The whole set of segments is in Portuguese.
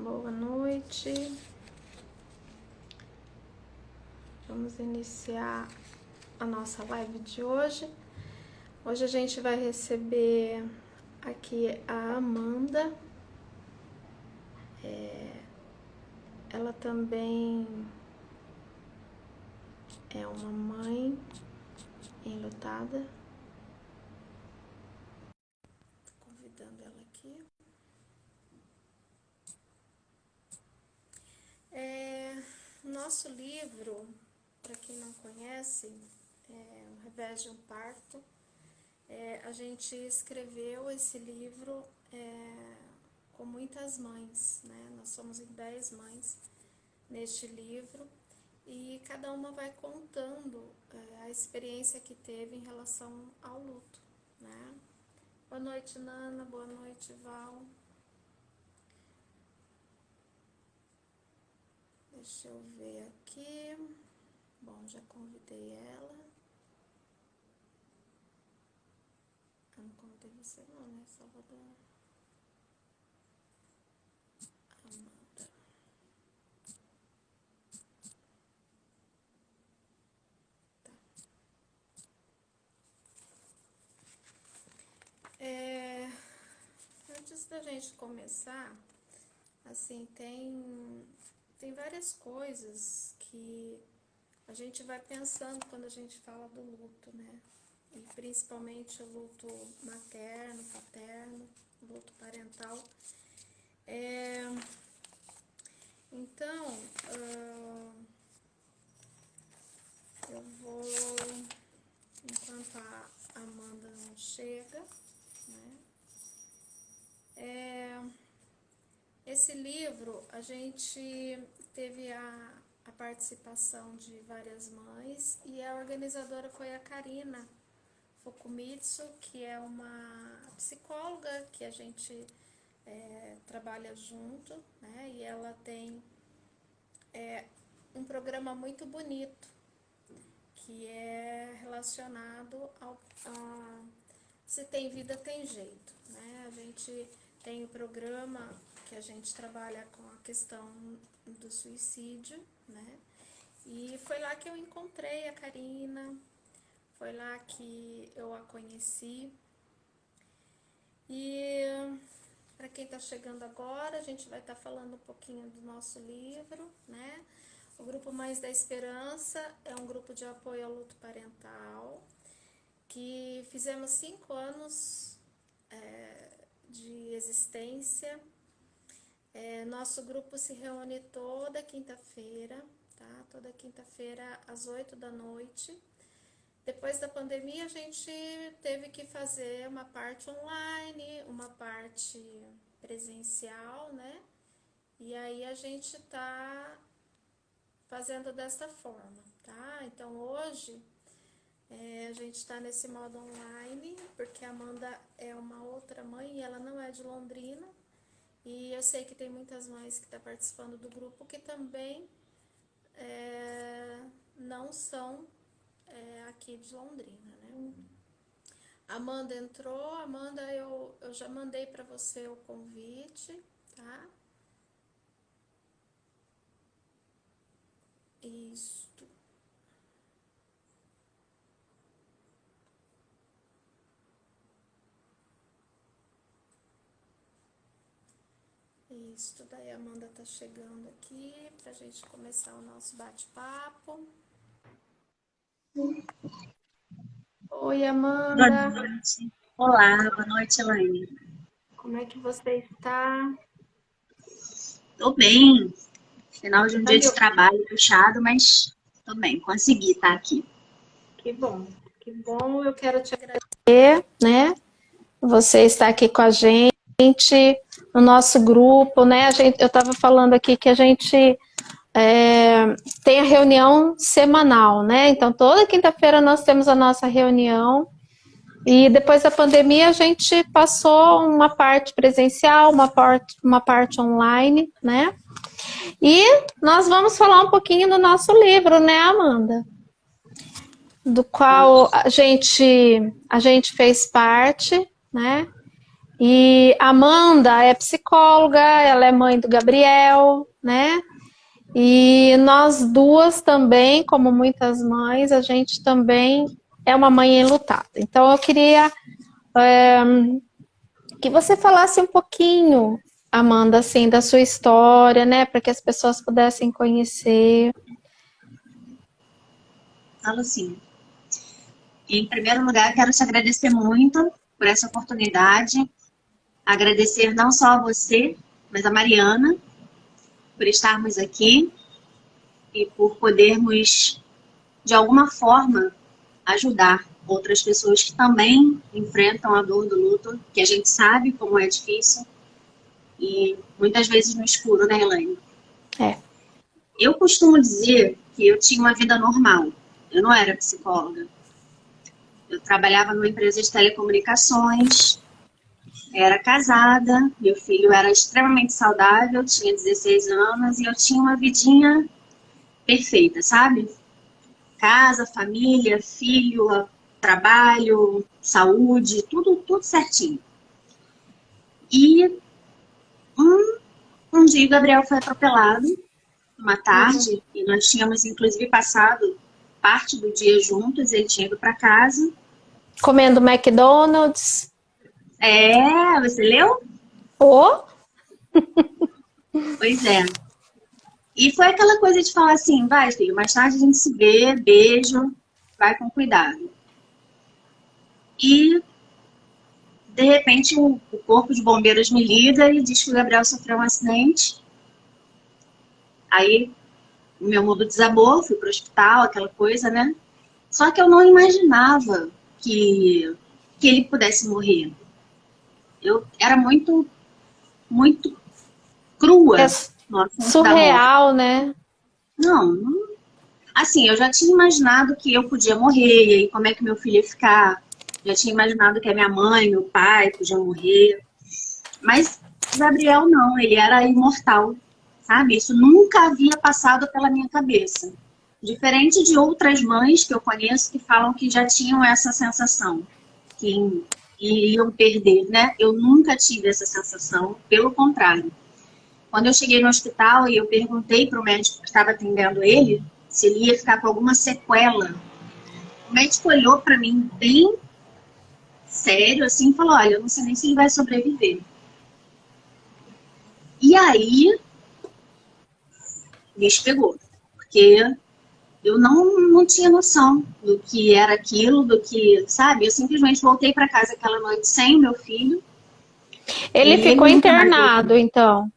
Boa noite. Vamos iniciar a nossa live de hoje. Hoje a gente vai receber aqui a Amanda. Ela também é uma mãe enlutada. Tô convidando ela aqui. Nosso livro, para quem não conhece, é O Revés de um Parto. A gente escreveu esse livro com muitas mães, né? Nós somos em 10 mães neste livro e cada uma vai contando a experiência que teve em relação ao luto, né? Boa noite, Nana. Boa noite, Val. Deixa eu ver aqui. Bom, já convidei ela. Eu não convidei você não, né, Salvador? Amanda. Tá. Antes da gente começar, assim, tem várias coisas que a gente vai pensando quando a gente fala do luto, né? E principalmente o luto materno, paterno, luto parental. Então, eu vou, enquanto a Amanda não chega, né? Esse livro, a gente teve a participação de várias mães e a organizadora foi a Karina Fukumitsu, que é uma psicóloga que a gente trabalha junto, né? E ela tem um programa muito bonito que é relacionado a Se Tem Vida, Tem Jeito, né? A gente tem o programa que a gente trabalha com a questão do suicídio, né? E foi lá que eu encontrei a Karina, foi lá que eu a conheci. E para quem está chegando agora, a gente vai estar falando um pouquinho do nosso livro, né? O Grupo Mais da Esperança é um grupo de apoio ao luto parental, que fizemos 5 anos de existência. Nosso grupo se reúne toda quinta-feira, tá? Toda quinta-feira às 8 da noite. Depois da pandemia, a gente teve que fazer uma parte online, uma parte presencial, né? E aí a gente tá fazendo desta forma, tá? Então hoje a gente tá nesse modo online, porque a Amanda é uma outra mãe e ela não é de Londrina. E eu sei que tem muitas mães que estão participando do grupo que também não são aqui de Londrina, né? Amanda entrou. Amanda, eu já mandei para você o convite, tá? Isto. Isso, daí a Amanda tá chegando aqui pra gente começar o nosso bate-papo. Oi, Amanda. Boa noite. Olá, boa noite, Elaine. Como é que você está? Tô bem. Final de um Tá dia me de ouvindo? trabalho puxado, mas tô bem, consegui estar aqui. Que bom, que bom. Eu quero te agradecer, né? Você está aqui com a gente no nosso grupo, né? Eu estava falando aqui que a gente tem a reunião semanal, né? Então, toda quinta-feira nós temos a nossa reunião. E depois da pandemia, a gente passou uma parte presencial, uma parte online, né? E nós vamos falar um pouquinho do nosso livro, né, Amanda? Do qual a gente fez parte, né? E a Amanda é psicóloga, ela é mãe do Gabriel, né? E nós duas também, como muitas mães, a gente também é uma mãe enlutada. Então eu queria que você falasse um pouquinho, Amanda, assim, da sua história, né? Para que as pessoas pudessem conhecer. Falo assim. Em primeiro lugar, quero te agradecer muito por essa oportunidade. Agradecer não só a você, mas a Mariana, por estarmos aqui e por podermos, de alguma forma, ajudar outras pessoas que também enfrentam a dor do luto, que a gente sabe como é difícil e muitas vezes no escuro, né, Elaine? É. Eu costumo dizer que eu tinha uma vida normal. Eu não era psicóloga. Eu trabalhava numa empresa de telecomunicações, era casada, meu filho era extremamente saudável, tinha 16 anos e eu tinha uma vidinha perfeita, sabe? Casa, família, filho, trabalho, saúde, tudo certinho. E um dia o Gabriel foi atropelado, uma tarde, e nós tínhamos inclusive passado parte do dia juntos, ele tinha ido para casa. Comendo McDonald's. É, você leu? Ou Pois é. E foi aquela coisa de falar assim, vai filho, mais tarde a gente se vê, beijo, vai com cuidado. E de repente o corpo de bombeiros me liga e diz que o Gabriel sofreu um acidente. Aí o meu mundo desabou, fui pro hospital, aquela coisa, né? Só que eu não imaginava que ele pudesse morrer. Eu era muito é crua no assunto da morte. surreal, né? Não, assim, eu já tinha imaginado que eu podia morrer, e aí como é que meu filho ia ficar. Já tinha imaginado que a minha mãe, meu pai podiam morrer. Mas o Gabriel não, ele era imortal, sabe? Isso nunca havia passado pela minha cabeça. Diferente de outras mães que eu conheço que falam que já tinham essa sensação, que iriam perder, né? Eu nunca tive essa sensação, pelo contrário. Quando eu cheguei no hospital e eu perguntei para o médico que estava atendendo ele se ele ia ficar com alguma sequela, o médico olhou para mim bem sério assim e falou: olha, eu não sei nem se ele vai sobreviver. E aí, o bicho pegou, porque eu não tinha noção do que era aquilo, do que, sabe? Eu simplesmente voltei para casa aquela noite sem o meu filho. Ele E ele ficou nunca mais voltou. internado, então.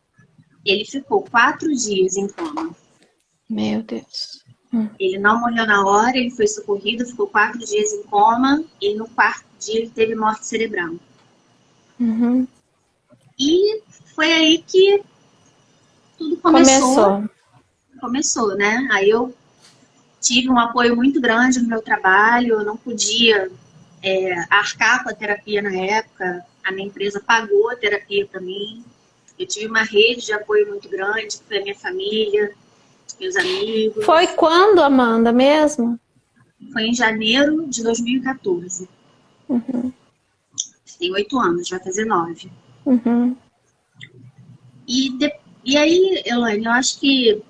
Ele ficou 4 dias em coma. Meu Deus. Ele não morreu na hora, ele foi socorrido, ficou 4 dias em coma e no quarto dia ele teve morte cerebral. Uhum. E foi aí que tudo começou, né? Aí eu tive um apoio muito grande no meu trabalho, eu não podia arcar com a terapia na época, a minha empresa pagou a terapia para mim. Eu tive uma rede de apoio muito grande, que foi a minha família, meus amigos. Foi quando, Amanda, mesmo? Foi em janeiro de 2014. Tem 8 anos, vai fazer 9. Uhum. E aí, Elaine, eu acho que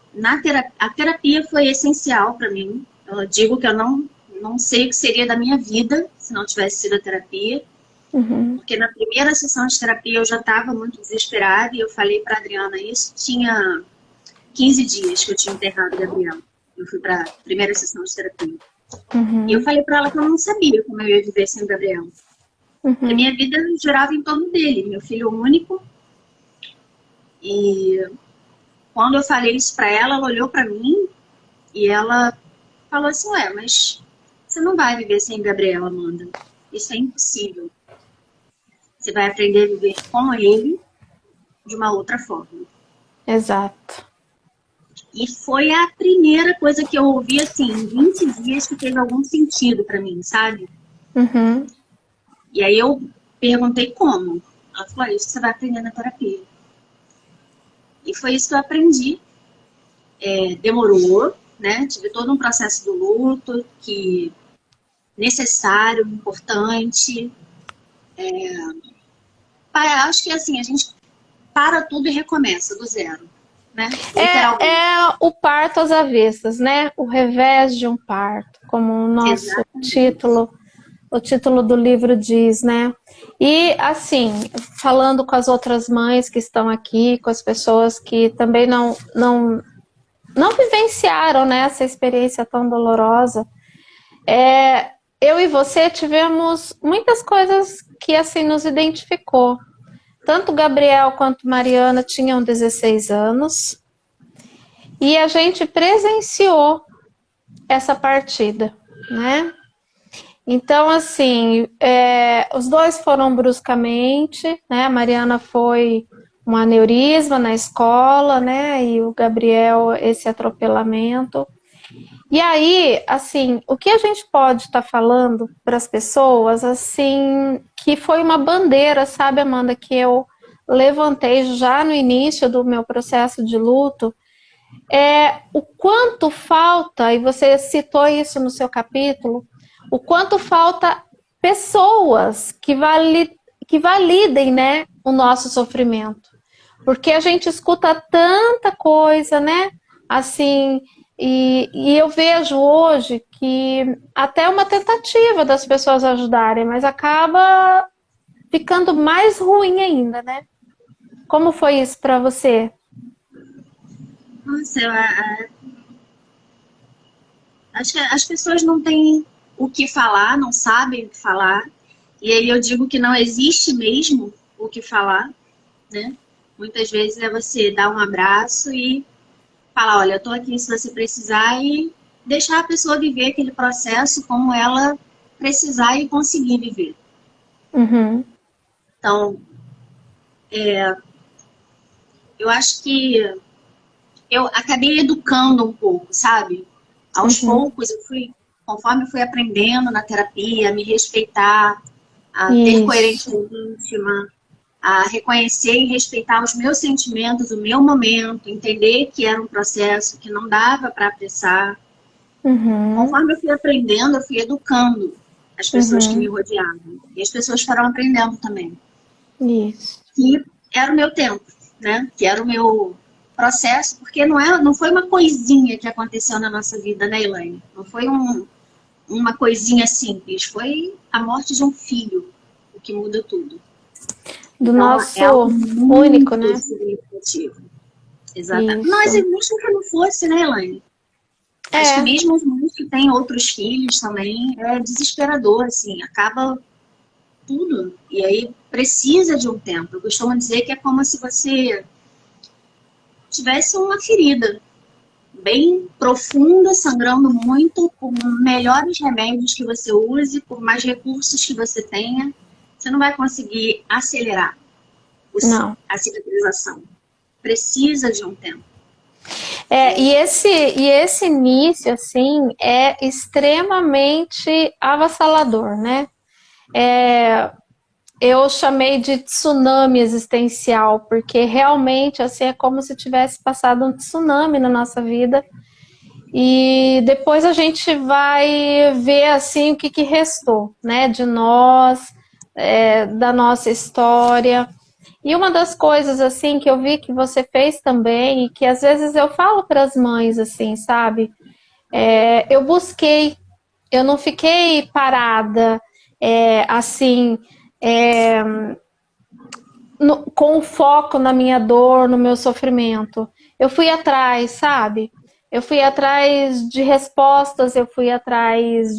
a terapia foi essencial para mim. Eu digo que eu não sei o que seria da minha vida se não tivesse sido a terapia. Uhum. Porque na primeira sessão de terapia eu já estava muito desesperada e eu falei para Adriana isso. Tinha 15 dias que eu tinha enterrado o Gabriel. Eu fui para a primeira sessão de terapia. Uhum. E eu falei para ela que eu não sabia como eu ia viver sem o Gabriel. Uhum. A minha vida girava em torno dele, meu filho único. E quando eu falei isso para ela, ela olhou para mim e ela falou assim: ué, mas você não vai viver sem o Gabriel, Amanda. Isso é impossível. Você vai aprender a viver com ele de uma outra forma. Exato. E foi a primeira coisa que eu ouvi, assim, em 20 dias que teve algum sentido para mim, sabe? Uhum. E aí eu perguntei como. Ela falou: isso que você vai aprender na terapia. E foi isso que eu aprendi. Demorou, né? Tive todo um processo do luto que necessário, importante. Acho que assim, a gente para tudo e recomeça do zero, né? É, Literalmente. é o parto às avessas, né? O revés de um parto, como o nosso Exatamente. o título do livro diz, né? E assim, falando com as outras mães que estão aqui, com as pessoas que também não vivenciaram, né, essa experiência tão dolorosa, eu e você tivemos muitas coisas que assim nos identificou. Tanto Gabriel quanto Mariana tinham 16 anos e a gente presenciou essa partida, né? Então, assim, os dois foram bruscamente, né? A Mariana foi um aneurisma na escola, né? E o Gabriel, esse atropelamento. E aí, assim, o que a gente pode estar falando para as pessoas, assim, que foi uma bandeira, sabe, Amanda, que eu levantei já no início do meu processo de luto, o quanto falta, e você citou isso no seu capítulo, o quanto falta pessoas que validem, né, o nosso sofrimento. Porque a gente escuta tanta coisa, né? Assim, e eu vejo hoje que até uma tentativa das pessoas ajudarem, mas acaba ficando mais ruim ainda, né? Como foi isso para você? Nossa, acho que as pessoas não têm o que falar, não sabem o que falar. E aí eu digo que não existe mesmo o que falar, né? Muitas vezes é você dar um abraço e falar, olha, eu tô aqui se você precisar e deixar a pessoa viver aquele processo como ela precisar e conseguir viver. Uhum, Então, eu acho que eu acabei educando um pouco, sabe? Aos uhum, poucos conforme eu fui aprendendo na terapia, a me respeitar, a ter coerência isso. íntima, a reconhecer e respeitar os meus sentimentos, o meu momento, entender que era um processo que não dava para apressar. Uhum, Conforme eu fui aprendendo, eu fui educando as pessoas que me uhum, rodeavam. E as pessoas foram aprendendo também. isso. Que era o meu tempo, né? Que era o meu processo, porque não foi uma coisinha que aconteceu na nossa vida, né, Elaine? Não foi uma coisinha simples, foi a morte de um filho, o que muda tudo. Do Então, é algo nosso único, muito né? significativo. Exatamente. Mas Isso. mesmo que não fosse, né, Elaine? Acho que É, mesmo os mães que têm outros filhos também é desesperador, assim, acaba tudo. E aí precisa de um tempo. Eu costumo dizer que é como se você tivesse uma ferida bem profunda, sangrando muito, por melhores remédios que você use, por mais recursos que você tenha, você não vai conseguir acelerar não. a cicatrização. Precisa de um tempo. E esse início, assim, é extremamente avassalador, né? É, eu chamei de tsunami existencial, porque realmente, assim, é como se tivesse passado um tsunami na nossa vida. E depois a gente vai ver, assim, o que restou, né? De nós, da nossa história. E uma das coisas, assim, que eu vi que você fez também, e que às vezes eu falo para as mães, assim, sabe? Eu busquei, eu não fiquei parada, assim, é, com foco na minha dor, no meu sofrimento. Eu fui atrás, sabe? Eu fui atrás de respostas, eu fui atrás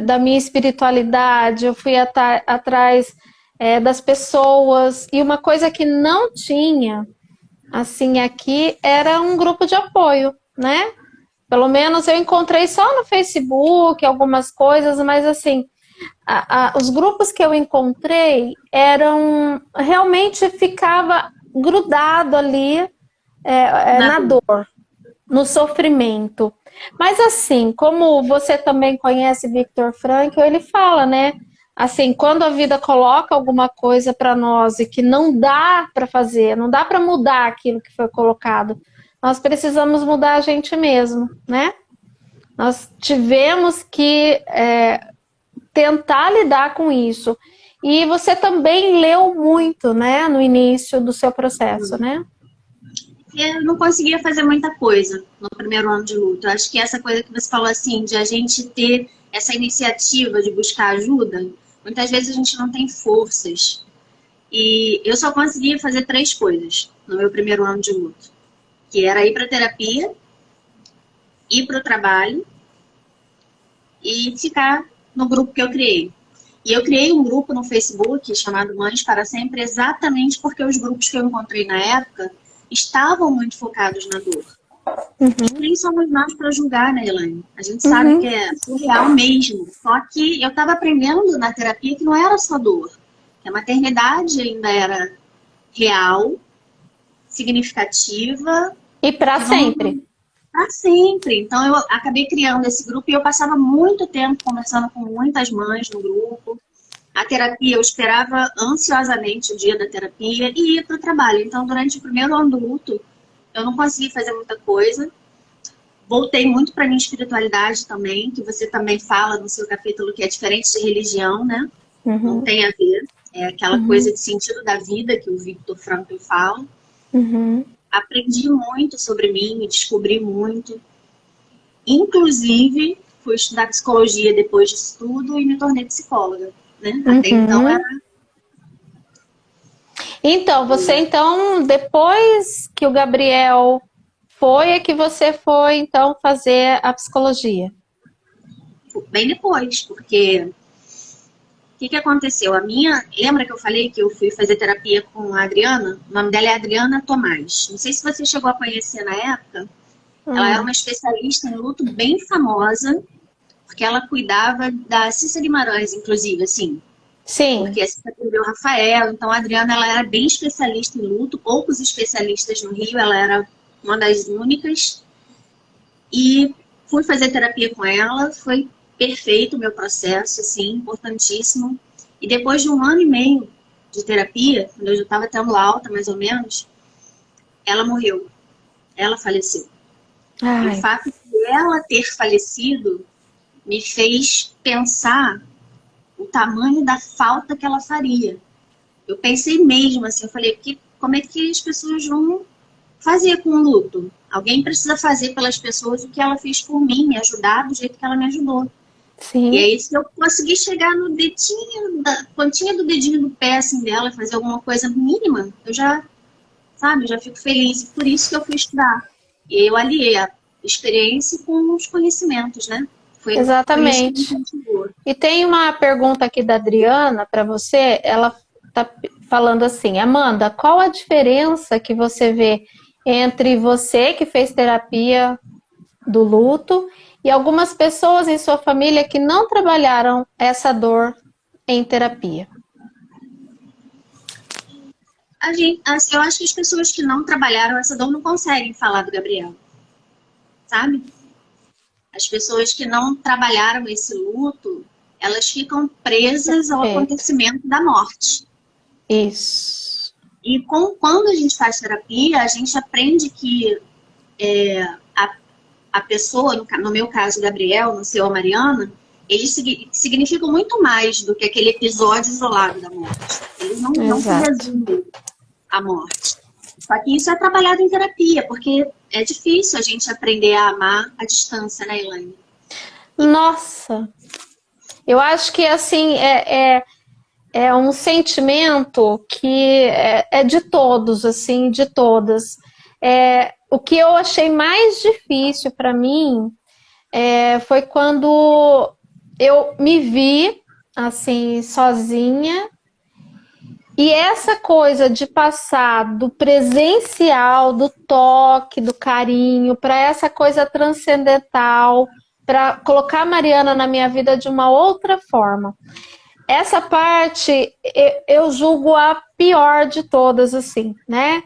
da minha espiritualidade, eu fui atrás das pessoas. E uma coisa que não tinha, assim, aqui, era um grupo de apoio, né? Pelo menos eu encontrei só no Facebook algumas coisas, mas assim, os grupos que eu encontrei eram realmente ficava grudado ali Na na dor. dor, no sofrimento. Mas assim, como você também conhece Viktor Frankl, ele fala, né? Assim, quando a vida coloca alguma coisa para nós e que não dá para fazer, não dá para mudar aquilo que foi colocado, nós precisamos mudar a gente mesmo, né? Nós tivemos que tentar lidar com isso. E você também leu muito, né, no início do seu processo, né? Eu não conseguia fazer muita coisa no primeiro ano de luto. Eu acho que essa coisa que você falou assim, de a gente ter essa iniciativa de buscar ajuda, muitas vezes a gente não tem forças. E eu só conseguia fazer 3 coisas no meu primeiro ano de luto, que era ir para terapia, ir para o trabalho e ficar no grupo que eu criei. E eu criei um grupo no Facebook chamado Mães para Sempre, exatamente porque os grupos que eu encontrei na época estavam muito focados na dor. E quem somos nós para julgar, né, Elaine? A gente sabe que é surreal mesmo. Só que eu estava aprendendo na terapia que não era só dor. Que a maternidade ainda era real, significativa. E para sempre. Para sempre. Então eu acabei criando esse grupo e eu passava muito tempo conversando com muitas mães no grupo. A terapia, eu esperava ansiosamente o dia da terapia e ia para o trabalho. Então, durante o primeiro ano do luto, eu não consegui fazer muita coisa. Voltei muito para minha espiritualidade também, que você também fala no seu capítulo que é diferente de religião, né? Não tem a ver. É aquela coisa de sentido da vida que o Viktor Frankl fala. Aprendi muito sobre mim, me descobri muito. Inclusive, fui estudar psicologia depois disso tudo e me tornei psicóloga, né? Até então era... Então, você então, depois que o Gabriel foi, é que você foi então fazer a psicologia? Bem depois, porque o que aconteceu? Lembra que eu falei que eu fui fazer terapia com a Adriana? O nome dela é Adriana Tomás. Não sei se você chegou a conhecer na época. Ela era uma especialista em luto bem famosa, porque ela cuidava da Cissa Guimarães, inclusive, assim. Sim. Porque a Cissa perdeu o Rafael, então a Adriana ela era bem especialista em luto, poucos especialistas no Rio, ela era uma das únicas. E fui fazer terapia com ela, foi perfeito o meu processo, assim, importantíssimo. E depois de 1 ano e meio de terapia, quando eu já estava tendo alta, mais ou menos, ela morreu. Ela faleceu. E o fato de ela ter falecido me fez pensar o tamanho da falta que ela faria. Eu pensei mesmo assim, eu falei, como é que as pessoas vão fazer com o luto? Alguém precisa fazer pelas pessoas o que ela fez por mim, me ajudar do jeito que ela me ajudou. Sim. E aí, se eu conseguir chegar no dedinho, pontinha do dedinho do pé assim dela, fazer alguma coisa mínima, eu já, sabe, já fico feliz. E por isso que eu fui estudar. E eu aliei a experiência com os conhecimentos, né? Exatamente. Foi isso que e tem uma pergunta aqui da Adriana para você. Ela está falando assim: Amanda, qual a diferença que você vê entre você que fez terapia do luto e algumas pessoas em sua família que não trabalharam essa dor em terapia? Eu acho que as pessoas que não trabalharam essa dor não conseguem falar do Gabriel, sabe? As pessoas que não trabalharam esse luto, elas ficam presas ao acontecimento da morte. Isso. E quando a gente faz terapia, a gente aprende que a pessoa, no meu caso, Gabriel, no seu, a Mariana, eles significam muito mais do que aquele episódio isolado da morte. Eles não se resumem à morte. Só que isso é trabalhado em terapia, porque é difícil a gente aprender a amar à distância, né, Elaine? Nossa! Eu acho que, assim, é um sentimento que é de todos, assim, de todas. O que eu achei mais difícil para mim foi quando eu me vi, assim, sozinha. E essa coisa de passar do presencial, do toque, do carinho, para essa coisa transcendental, para colocar a Mariana na minha vida de uma outra forma. Essa parte eu julgo a pior de todas, assim, né?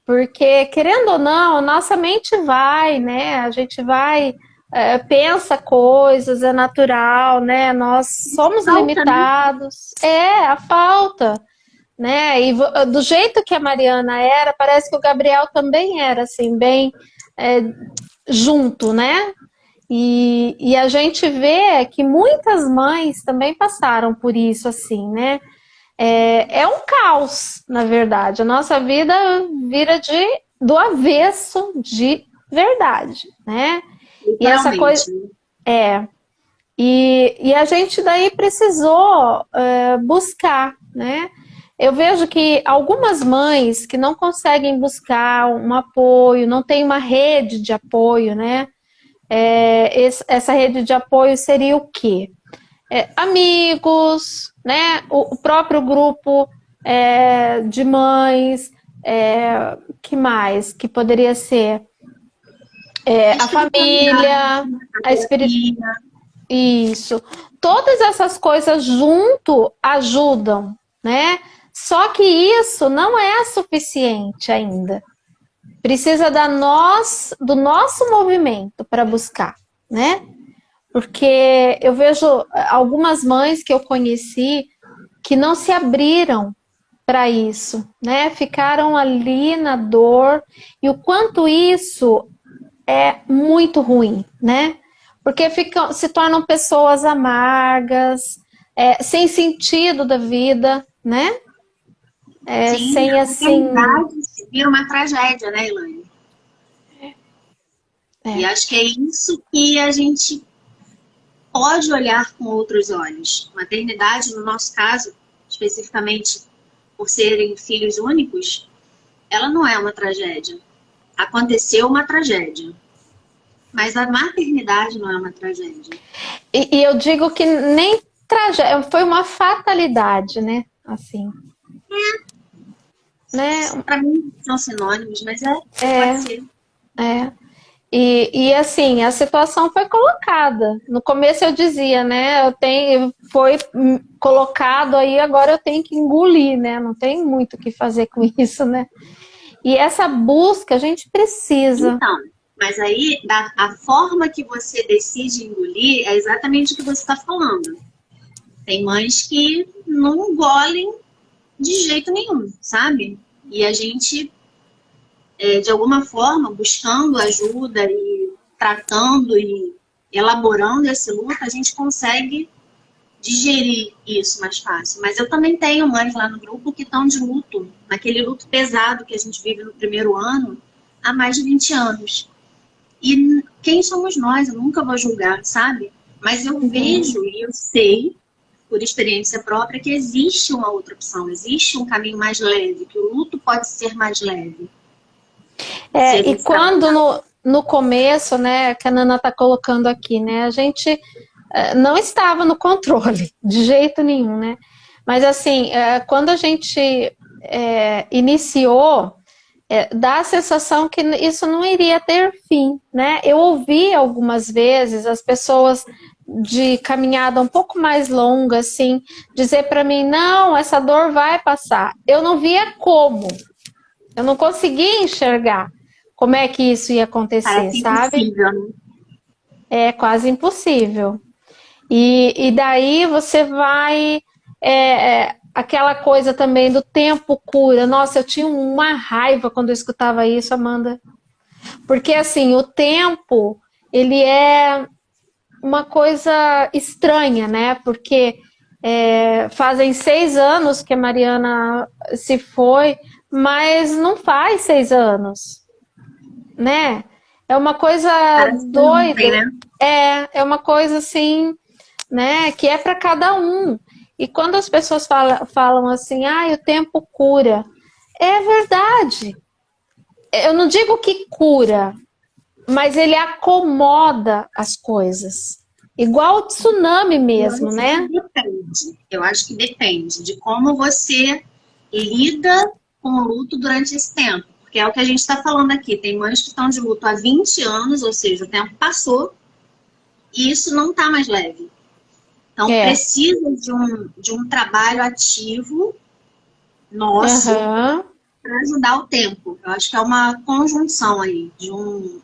Porque, querendo ou não, nossa mente vai, né? A gente vai, pensa coisas, é natural, né? Nós somos limitados. A falta. Né? E do jeito que a Mariana era, parece que o Gabriel também era, assim, bem junto, né? E a gente vê que muitas mães também passaram por isso, assim, né? é um caos, na verdade. A nossa vida vira do avesso de verdade, né? E essa coisa Literalmente. e a gente daí precisou buscar, né? Eu vejo que algumas mães que não conseguem buscar um apoio, não tem uma rede de apoio, né? Essa rede de apoio seria o quê? Amigos, né? O próprio grupo de mães, que mais? Que poderia ser a família, a espiritualidade. Terapia. Isso. Todas essas coisas junto ajudam, né? Só que isso não é suficiente ainda. Precisa do nosso movimento para buscar, né? Porque eu vejo algumas mães que eu conheci que não se abriram para isso, né? Ficaram ali na dor e o quanto isso é muito ruim, né? Porque se tornam pessoas amargas, sem sentido da vida, né? Sim, Sem a assim. maternidade vira uma tragédia, né, Elaine? E acho que é isso que a gente pode olhar com outros olhos. Maternidade, no nosso caso, especificamente por serem filhos únicos, ela não é uma tragédia. Aconteceu uma tragédia. Mas a maternidade não é uma tragédia. E eu digo que nem tragédia, foi uma fatalidade, né? Assim. Né? Para mim são sinônimos, mas pode ser. E assim, a situação foi colocada. No começo eu dizia, né? Foi colocado aí, agora eu tenho que engolir, né? Não tem muito o que fazer com isso, né? E essa busca a gente precisa. Então, mas aí a forma que você decide engolir é exatamente o que você está falando. Tem mães que não engolem de jeito nenhum, sabe? E a gente, de alguma forma, buscando ajuda e tratando e elaborando esse luto, a gente consegue digerir isso mais fácil. Mas eu também tenho mães lá no grupo que estão de luto, naquele luto pesado que a gente vive no primeiro ano, há mais de 20 anos. E quem somos nós? Eu nunca vou julgar, sabe? Mas eu vejo e eu sei, por experiência própria, que existe uma outra opção, existe um caminho mais leve, que o luto pode ser mais leve. E quando no começo, né, que a Nana está colocando aqui, né, a gente não estava no controle, de jeito nenhum, né? Mas assim, quando a gente iniciou, dá a sensação que isso não iria ter fim, né? Eu ouvi algumas vezes as pessoas de caminhada um pouco mais longa, assim, dizer para mim, não, essa dor vai passar. Eu não via como. Eu não conseguia enxergar como é que isso ia acontecer, parece sabe? Impossível, né? É quase impossível. E daí você vai... aquela coisa também do tempo cura. Nossa, eu tinha uma raiva quando eu escutava isso, Amanda. Porque, assim, o tempo, ele é uma coisa estranha, né? Porque fazem 6 anos que a Mariana se foi, mas não faz 6 anos, né? É uma coisa Parece que doida. ontem, né? É uma coisa assim, né? Que é para cada um. E quando as pessoas falam assim, o tempo cura, é verdade. Eu não digo que cura, mas ele acomoda as coisas. Igual o tsunami mesmo, né? Eu acho que depende de como você lida com o luto durante esse tempo. Porque é o que a gente está falando aqui. Tem mães que estão de luto há 20 anos, ou seja, o tempo passou, e isso não está mais leve. Então, precisa de um trabalho ativo nosso para ajudar o tempo. Eu acho que é uma conjunção aí de um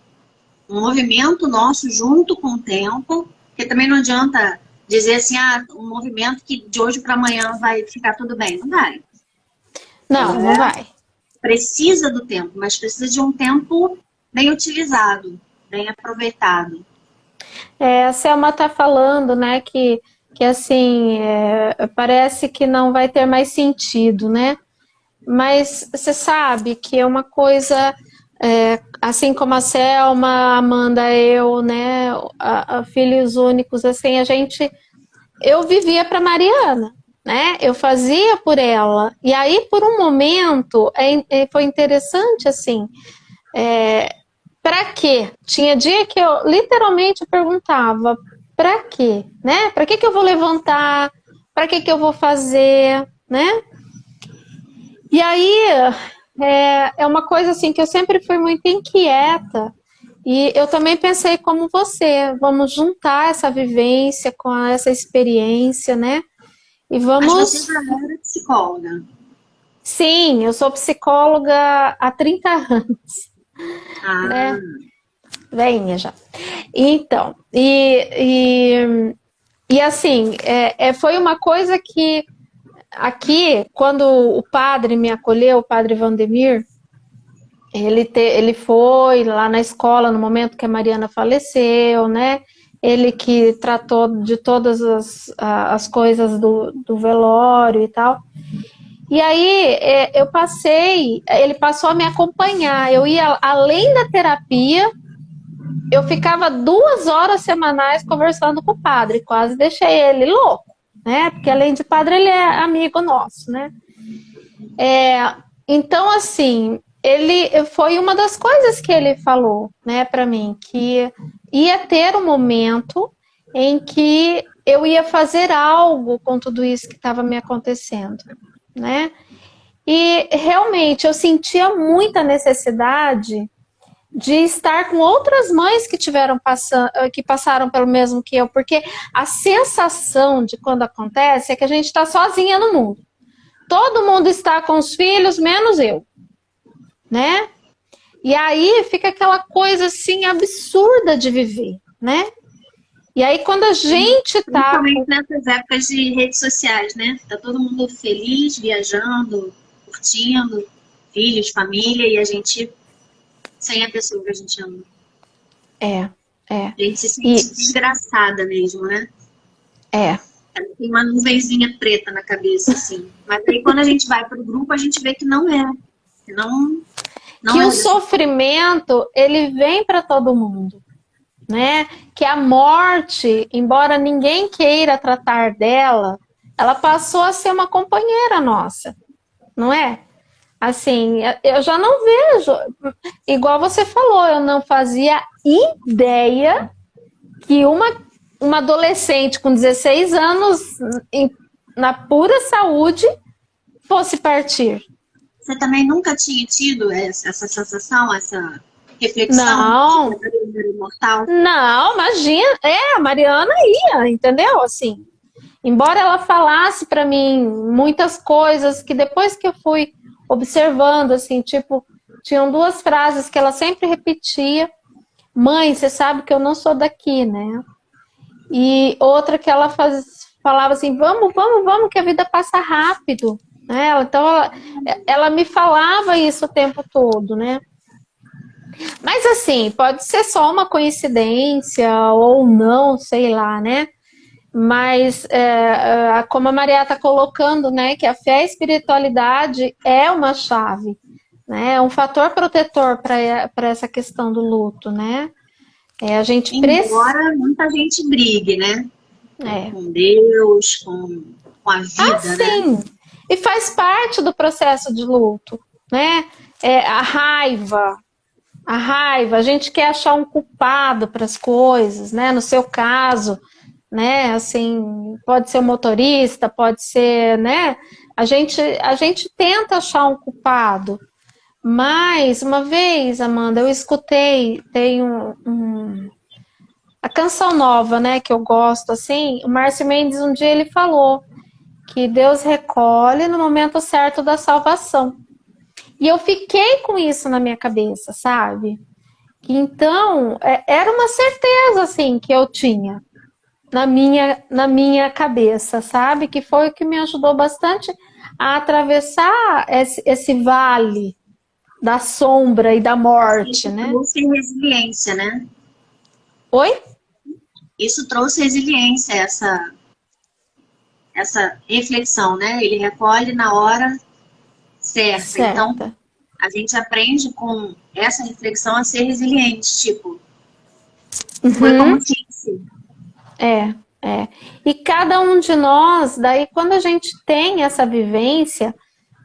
movimento nosso junto com o tempo, porque também não adianta dizer assim, um movimento que de hoje para amanhã vai ficar tudo bem. Não vai. Não vai. Precisa do tempo, mas precisa de um tempo bem utilizado, bem aproveitado. A Selma está falando, né, que que assim, parece que não vai ter mais sentido, né? Mas você sabe que é uma coisa, assim como a Selma, a Amanda, eu, né, a filhos únicos, assim, eu vivia para Mariana, né? Eu fazia por ela. E aí, por um momento, foi interessante, assim, para quê? Tinha dia que eu literalmente perguntava, para quê, né? Para que eu vou levantar? Para que eu vou fazer, né? E aí é uma coisa assim que eu sempre fui muito inquieta e eu também pensei como você, vamos juntar essa vivência com essa experiência, né? E Mas você vamos. já era psicóloga. Sim, eu sou psicóloga há 30 anos, né? Ah, Veinha já. Então, e assim, foi uma coisa que aqui, quando o padre me acolheu, o padre Vandemir, ele foi lá na escola no momento que a Mariana faleceu, né? Ele que tratou de todas as coisas do velório e tal. E aí ele passou a me acompanhar. Eu ia além da terapia, eu ficava 2 horas semanais conversando com o padre, quase deixei ele louco, né? Porque além de padre, ele é amigo nosso, né? Então, assim, ele foi uma das coisas que ele falou, né, para mim, que ia ter um momento em que eu ia fazer algo com tudo isso que estava me acontecendo, né? E realmente eu sentia muita necessidade de estar com outras mães que passaram pelo mesmo que eu, porque a sensação de quando acontece é que a gente está sozinha no mundo. Todo mundo está com os filhos, menos eu, né? E aí fica aquela coisa assim absurda de viver, né? E aí quando a gente tá principalmente nessas épocas de redes sociais, né? Tá todo mundo feliz, viajando, curtindo, filhos, família, e a gente sem a pessoa que a gente ama. é, A gente se e sente desgraçada mesmo, né? é Tem uma nuvenzinha preta na cabeça, assim. Mas aí quando a gente vai para o grupo, a gente vê que não é. Que não que é o dessa. sofrimento ele vem para todo mundo, né? Que a morte, embora ninguém queira tratar dela, ela passou a ser uma companheira nossa, não é? Assim, eu já não vejo, igual você falou, eu não fazia ideia que uma adolescente com 16 anos, na pura saúde, fosse partir. Você também nunca tinha tido essa sensação, essa reflexão de que a Não, Mariana era imortal? não, imagina. A Mariana ia, entendeu? Assim, embora ela falasse para mim muitas coisas que depois que eu fui observando, assim, tipo, tinham 2 frases que ela sempre repetia. Mãe, você sabe que eu não sou daqui, né? E outra que ela falava assim, vamos, vamos, vamos, que a vida passa rápido. Né? Então, ela me falava isso o tempo todo, né? Mas assim, pode ser só uma coincidência ou não, sei lá, né? Mas como a Maria está colocando, né, que a fé e a espiritualidade é uma chave, né? É um fator protetor para essa questão do luto, né? A gente precisa. Embora muita gente brigue, né? É. Com Deus, com a Ah, vida, né? sim. E faz parte do processo de luto, né? A raiva, a gente quer achar um culpado para as coisas, né? No seu caso, né? Assim, pode ser o motorista, pode ser, né? A gente tenta achar um culpado. Mas, uma vez, Amanda, eu escutei, tem a canção nova, né, que eu gosto, assim, o Márcio Mendes, um dia ele falou que Deus recolhe no momento certo da salvação. E eu fiquei com isso na minha cabeça, sabe? Então, era uma certeza, assim, que eu tinha na minha cabeça, sabe? Que foi o que me ajudou bastante a atravessar esse vale da sombra e da morte, Isso né? trouxe resiliência, né? Oi? Isso trouxe resiliência, essa reflexão, né? Ele recolhe na hora certa. Então, Certa. a gente aprende com essa reflexão a ser resiliente, tipo, foi como Uhum. disse. É, é. E cada um de nós, daí quando a gente tem essa vivência,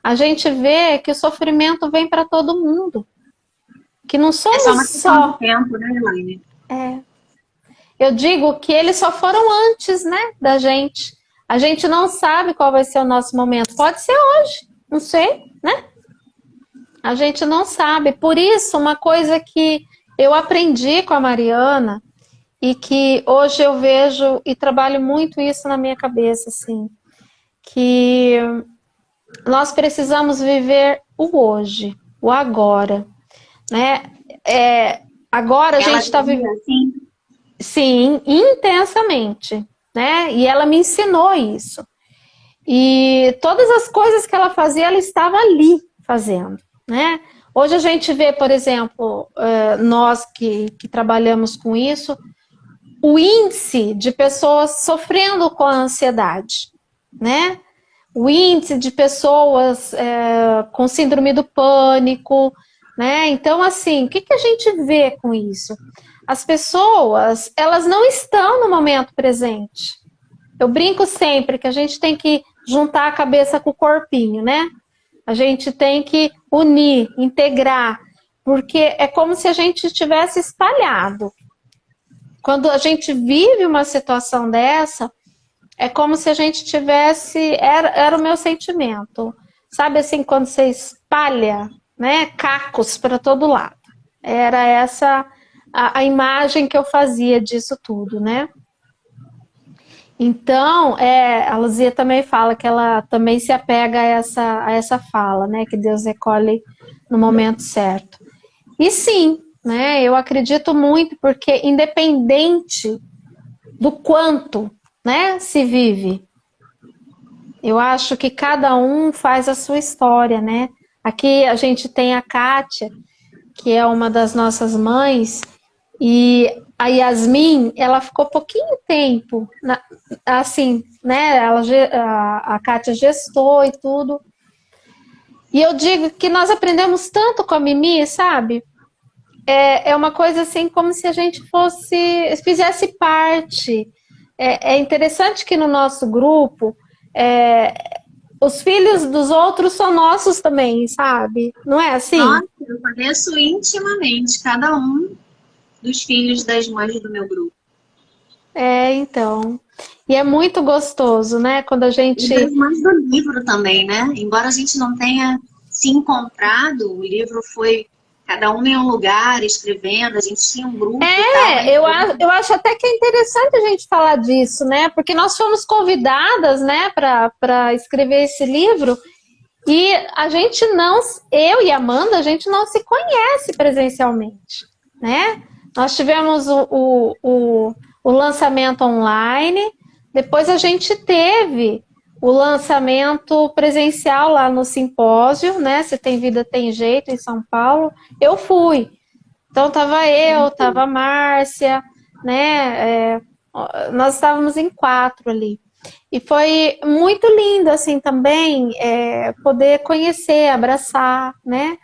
a gente vê que o sofrimento vem para todo mundo, que não É só somos uma questão de só. tempo, né, Elaine? Eu digo que eles só foram antes, né, da gente. A gente não sabe qual vai ser o nosso momento. Pode ser hoje, não sei, né? A gente não sabe. Por isso, uma coisa que eu aprendi com a Mariana e que hoje eu vejo e trabalho muito isso na minha cabeça, assim, que nós precisamos viver o hoje, o agora, né? Agora a Ela gente está dizia vivendo, assim, sim, intensamente, né? E ela me ensinou isso. E todas as coisas que ela fazia, ela estava ali fazendo, né? Hoje a gente vê, por exemplo, nós que trabalhamos com isso, o índice de pessoas sofrendo com a ansiedade, né? O índice de pessoas com síndrome do pânico, né? Então, assim, o que a gente vê com isso? As pessoas, elas não estão no momento presente. Eu brinco sempre que a gente tem que juntar a cabeça com o corpinho, né? A gente tem que unir, integrar, porque é como se a gente tivesse espalhado. Quando a gente vive uma situação dessa, é como se a gente tivesse. Era o meu sentimento. Sabe assim, quando você espalha, né, cacos para todo lado. Era essa a imagem que eu fazia disso tudo, né? Então, a Luzia também fala que ela também se apega a essa fala, né? Que Deus recolhe no momento certo. E sim, né? Eu acredito muito, porque independente do quanto, né, se vive, eu acho que cada um faz a sua história, né? Aqui a gente tem a Kátia, que é uma das nossas mães, e a Yasmin, ela ficou pouquinho tempo, assim, né? A Kátia gestou e tudo. E eu digo que nós aprendemos tanto com a Mimi, sabe? É uma coisa assim, como se a gente fizesse parte. É interessante que no nosso grupo, é, os filhos dos outros são nossos também, sabe? Não é assim? nossa, eu conheço intimamente cada um dos filhos das mães do meu grupo. Então. E é muito gostoso, né? Quando a E das gente. mães do livro também, né? Embora a gente não tenha se encontrado, o livro foi cada um em um lugar, escrevendo, a gente tinha um grupo e tal, mas Eu acho até que é interessante a gente falar disso, né? Porque nós fomos convidadas, né, para escrever esse livro e a gente não, eu e a Amanda, a gente não se conhece presencialmente, né? Nós tivemos o lançamento online, depois a gente teve o lançamento presencial lá no simpósio, né? Se tem vida, tem jeito, em São Paulo. Eu fui. Então tava a Márcia, né? Nós estávamos em 4 ali. E foi muito lindo, assim, também poder conhecer, abraçar, né?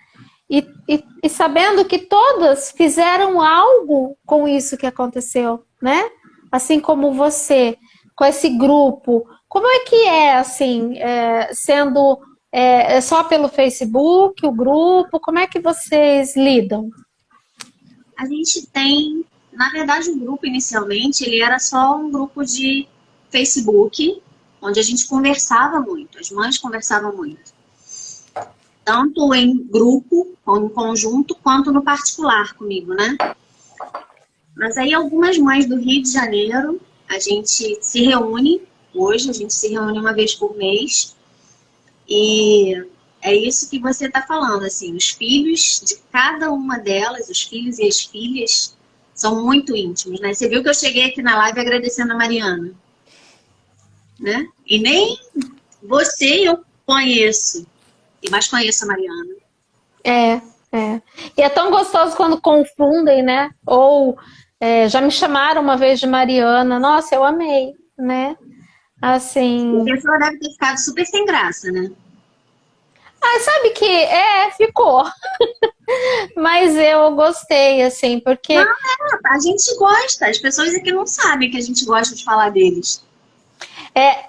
E sabendo que todas fizeram algo com isso que aconteceu, né? Assim como você, com esse grupo. Como é que assim, sendo só pelo Facebook, o grupo, como é que vocês lidam? a gente tem, na verdade, o grupo inicialmente, ele era só um grupo de Facebook, onde a gente conversava muito, as mães conversavam muito. Tanto em grupo, em conjunto, quanto no particular comigo, né? Mas aí algumas mães do Rio de Janeiro, a gente se reúne, hoje a gente se reúne uma vez por mês, e é isso que você está falando, assim, os filhos de cada uma delas, os filhos e as filhas, são muito íntimos, né? Você viu que eu cheguei aqui na live agradecendo a Mariana, né? E nem você eu conheço, mas conheço a Mariana. É, é. E é tão gostoso quando confundem, né? Ou já me chamaram uma vez de Mariana. Nossa, eu amei, né? A Assim, pessoa deve ter ficado super sem graça, né? sabe que ficou, mas eu gostei, assim, Não, porque a gente gosta. As pessoas aqui não sabem que a gente gosta de falar deles.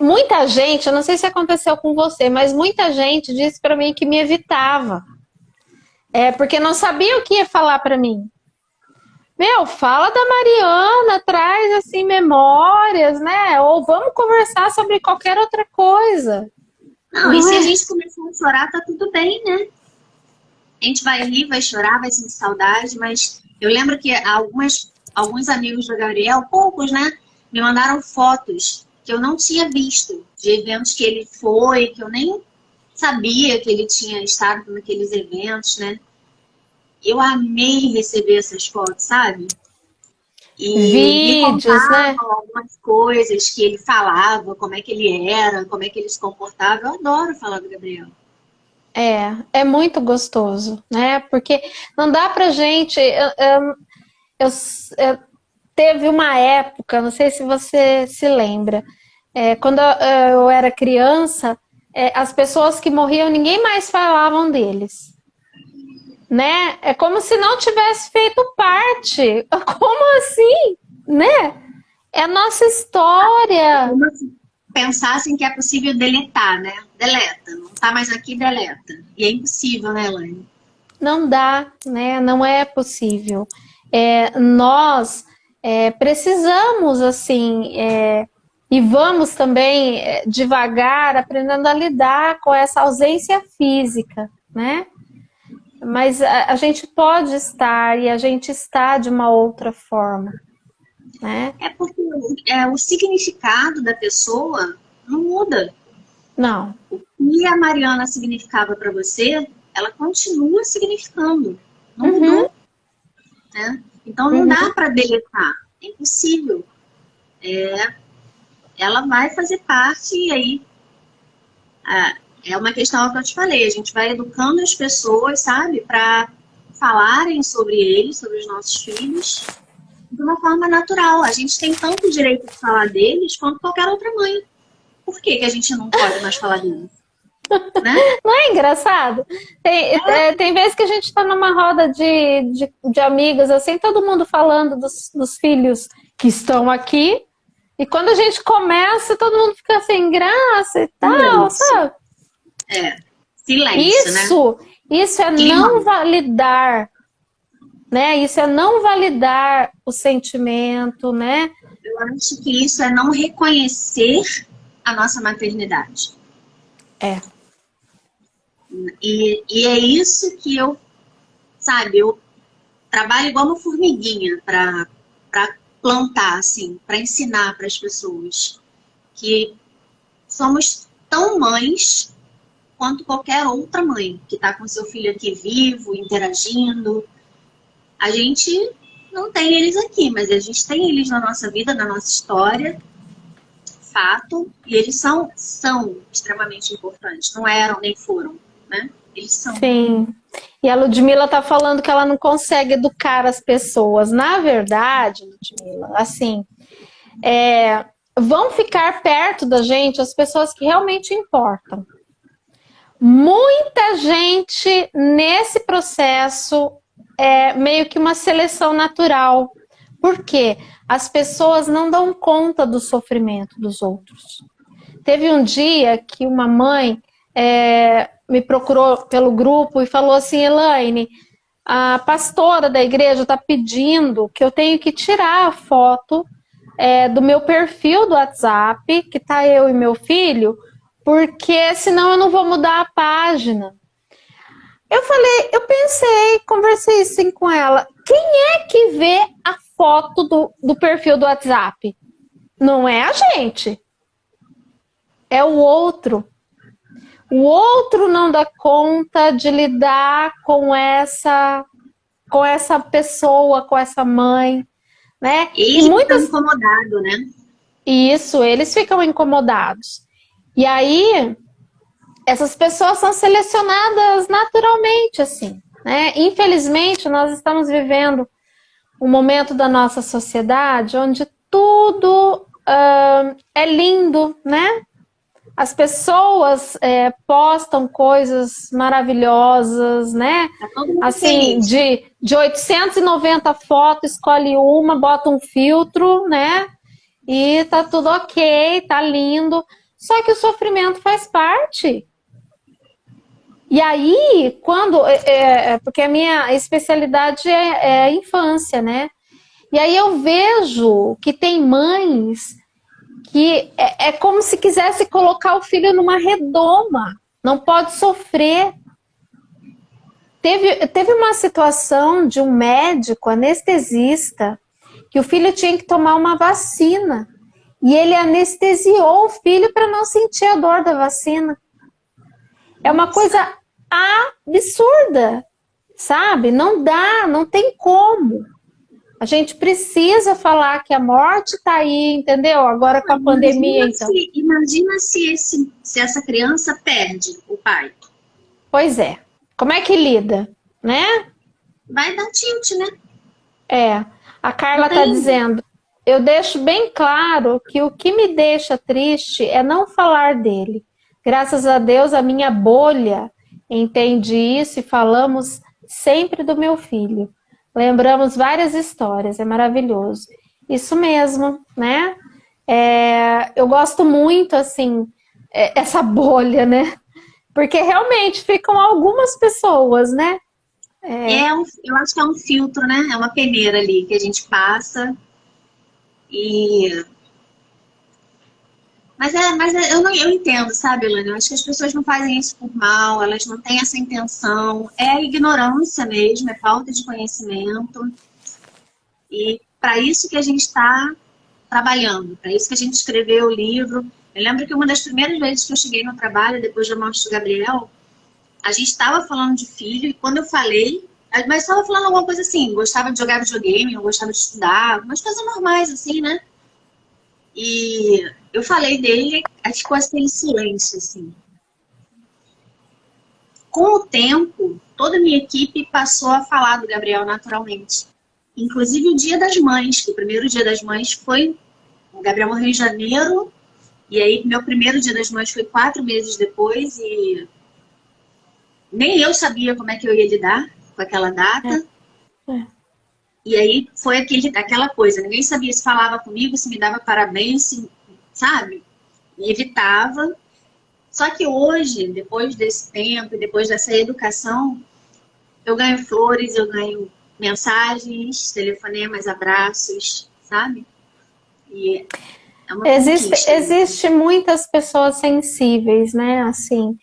muita gente, eu não sei se aconteceu com você, mas muita gente disse para mim que me evitava, porque não sabia o que ia falar para mim. Meu, fala da Mariana, traz assim memórias, né? Ou vamos conversar sobre qualquer outra coisa, Não, e não se a é? gente começar a chorar, tá tudo bem, né? A gente vai rir, vai chorar, vai sentir saudade, mas eu lembro que alguns amigos do Gabriel, poucos, né, me mandaram fotos que eu não tinha visto, de eventos que ele foi, que eu nem sabia que ele tinha estado naqueles eventos, né? Eu amei receber essas fotos, sabe? E me Vídeos, né? contavam algumas coisas que ele falava, como é que ele era, como é que ele se comportava. Eu adoro falar do Gabriel. É muito gostoso, né? Porque não dá pra gente. Eu teve uma época, não sei se você se lembra, quando eu era criança, as pessoas que morriam, ninguém mais falavam deles, né? É como se não tivesse feito parte. Como assim, né? É a nossa história. Como se pensassem que é possível deletar, né? Deleta, não tá mais aqui, deleta. E é impossível, né, Elaine? Não dá, né? Não é possível. Nós precisamos, assim, e vamos também devagar aprendendo a lidar com essa ausência física, né? Mas a gente pode estar e a gente está de uma outra forma, né? É porque o significado da pessoa não muda. Não. E a Mariana significava para você, ela continua significando. Não Uhum, mudou, né? Então não uhum. dá para deletar. É impossível. Ela vai fazer parte e aí é uma questão que eu te falei. A gente vai educando as pessoas, sabe, para falarem sobre eles, sobre os nossos filhos, de uma forma natural. A gente tem tanto direito de falar deles quanto qualquer outra mãe. Por que que a gente não pode mais falar deles? Né? Não é engraçado? Tem vezes que a gente está numa roda de amigos, assim, todo mundo falando dos filhos que estão aqui, e quando a gente começa, todo mundo fica sem graça e tal, Silêncio. sabe? É. Silêncio, né? Isso é não Climão. validar, né? Isso é não validar o sentimento, né? Eu acho que isso é não reconhecer a nossa maternidade. É. E é isso que sabe, eu trabalho igual uma formiguinha para plantar, assim, para ensinar para as pessoas que somos tão mães quanto qualquer outra mãe que está com seu filho aqui vivo, interagindo. A gente não tem eles aqui, mas a gente tem eles na nossa vida, na nossa história, fato, e eles são extremamente importantes. Não eram nem foram, né? Eles são. Sim. E a Ludmilla tá falando que ela não consegue educar as pessoas. Na verdade, Ludmilla, assim, vão ficar perto da gente as pessoas que realmente importam. Muita gente nesse processo é meio que uma seleção natural. Por quê? As pessoas não dão conta do sofrimento dos outros. Teve um dia que uma mãe me procurou pelo grupo e falou assim: Elaine, a pastora da igreja está pedindo que eu tenho que tirar a foto do meu perfil do WhatsApp, que tá eu e meu filho, porque senão eu não vou mudar a página. Eu pensei, conversei assim com ela. Quem é que vê a foto do perfil do WhatsApp? Não é a gente, é o outro. O outro não dá conta de lidar com essa pessoa, com essa mãe, né? E Ele fica muitas incomodado, né? isso, eles ficam incomodados. E aí essas pessoas são selecionadas naturalmente, assim, né? Infelizmente, nós estamos vivendo um momento da nossa sociedade onde tudo é lindo, né? As pessoas postam coisas maravilhosas, né? Tá todo mundo Assim, feliz. de 890 fotos, escolhe uma, bota um filtro, né? E tá tudo ok, tá lindo. Só que o sofrimento faz parte. E aí, porque a minha especialidade é a infância, né? E aí eu vejo que tem mães que é como se quisesse colocar o filho numa redoma. Não pode sofrer. Teve uma situação de um médico anestesista que o filho tinha que tomar uma vacina. E ele anestesiou o filho para não sentir a dor da vacina. É uma coisa absurda, sabe? Não dá, não tem como. A gente precisa falar que a morte está aí, entendeu? Agora com a pandemia, então. Imagina se essa criança perde o pai. Pois é. Como é que lida, né? Vai dar tilt, né? A Carla está dizendo, eu deixo bem claro que o que me deixa triste é não falar dele. Graças a Deus, a minha bolha entende isso e falamos sempre do meu filho. Lembramos várias histórias, é maravilhoso. Isso mesmo, né? Eu gosto muito, assim, essa bolha, né? Porque realmente ficam algumas pessoas, né? Eu acho que é um filtro, né? É uma peneira ali que a gente passa. Eu entendo, sabe, Elane? Eu acho que as pessoas não fazem isso por mal, elas não têm essa intenção. É ignorância mesmo, é falta de conhecimento. E para isso que a gente está trabalhando, para isso que a gente escreveu o livro. Eu lembro que uma das primeiras vezes que eu cheguei no trabalho, depois da morte do Gabriel, a gente estava falando de filho, e quando eu falei, mas estava falando alguma coisa assim, gostava de jogar videogame, eu gostava de estudar, algumas coisas normais, assim, né? E eu falei dele, aí ficou aquele silêncio, assim. Com o tempo, toda a minha equipe passou a falar do Gabriel naturalmente. Inclusive o Dia das Mães, que o primeiro Dia das Mães foi... O Gabriel morreu em janeiro, e aí meu primeiro Dia das Mães foi 4 meses depois, e nem eu sabia como é que eu ia lidar com aquela data. E aí foi aquela coisa, ninguém sabia se falava comigo, se me dava parabéns, sabe? E evitava. Só que hoje, depois desse tempo, depois dessa educação, eu ganho flores, eu ganho mensagens, telefonemas, abraços, sabe? E é uma conquista. Existe muitas pessoas sensíveis, né? Assim,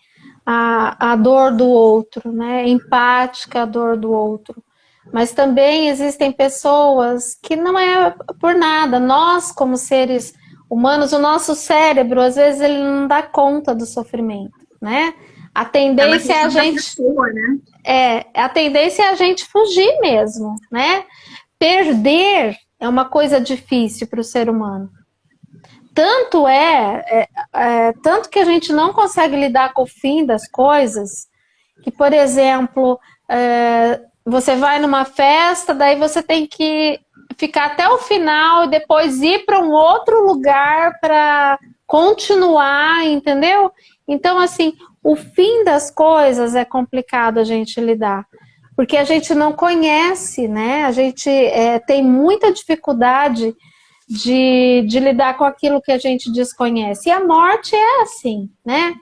a dor do outro, né? Empática à dor do outro. Mas também existem pessoas que não é por nada. Nós, como seres humanos, o nosso cérebro, às vezes, ele não dá conta do sofrimento, né? A tendência é a gente... pessoa, né? A tendência é a gente fugir mesmo, né? Perder é uma coisa difícil para o ser humano. Tanto tanto que a gente não consegue lidar com o fim das coisas, que, por exemplo, você vai numa festa, daí você tem que ficar até o final e depois ir para um outro lugar para continuar, entendeu? Então, assim, o fim das coisas é complicado a gente lidar, porque a gente não conhece, né? A gente tem muita dificuldade de lidar com aquilo que a gente desconhece. E a morte é assim, né?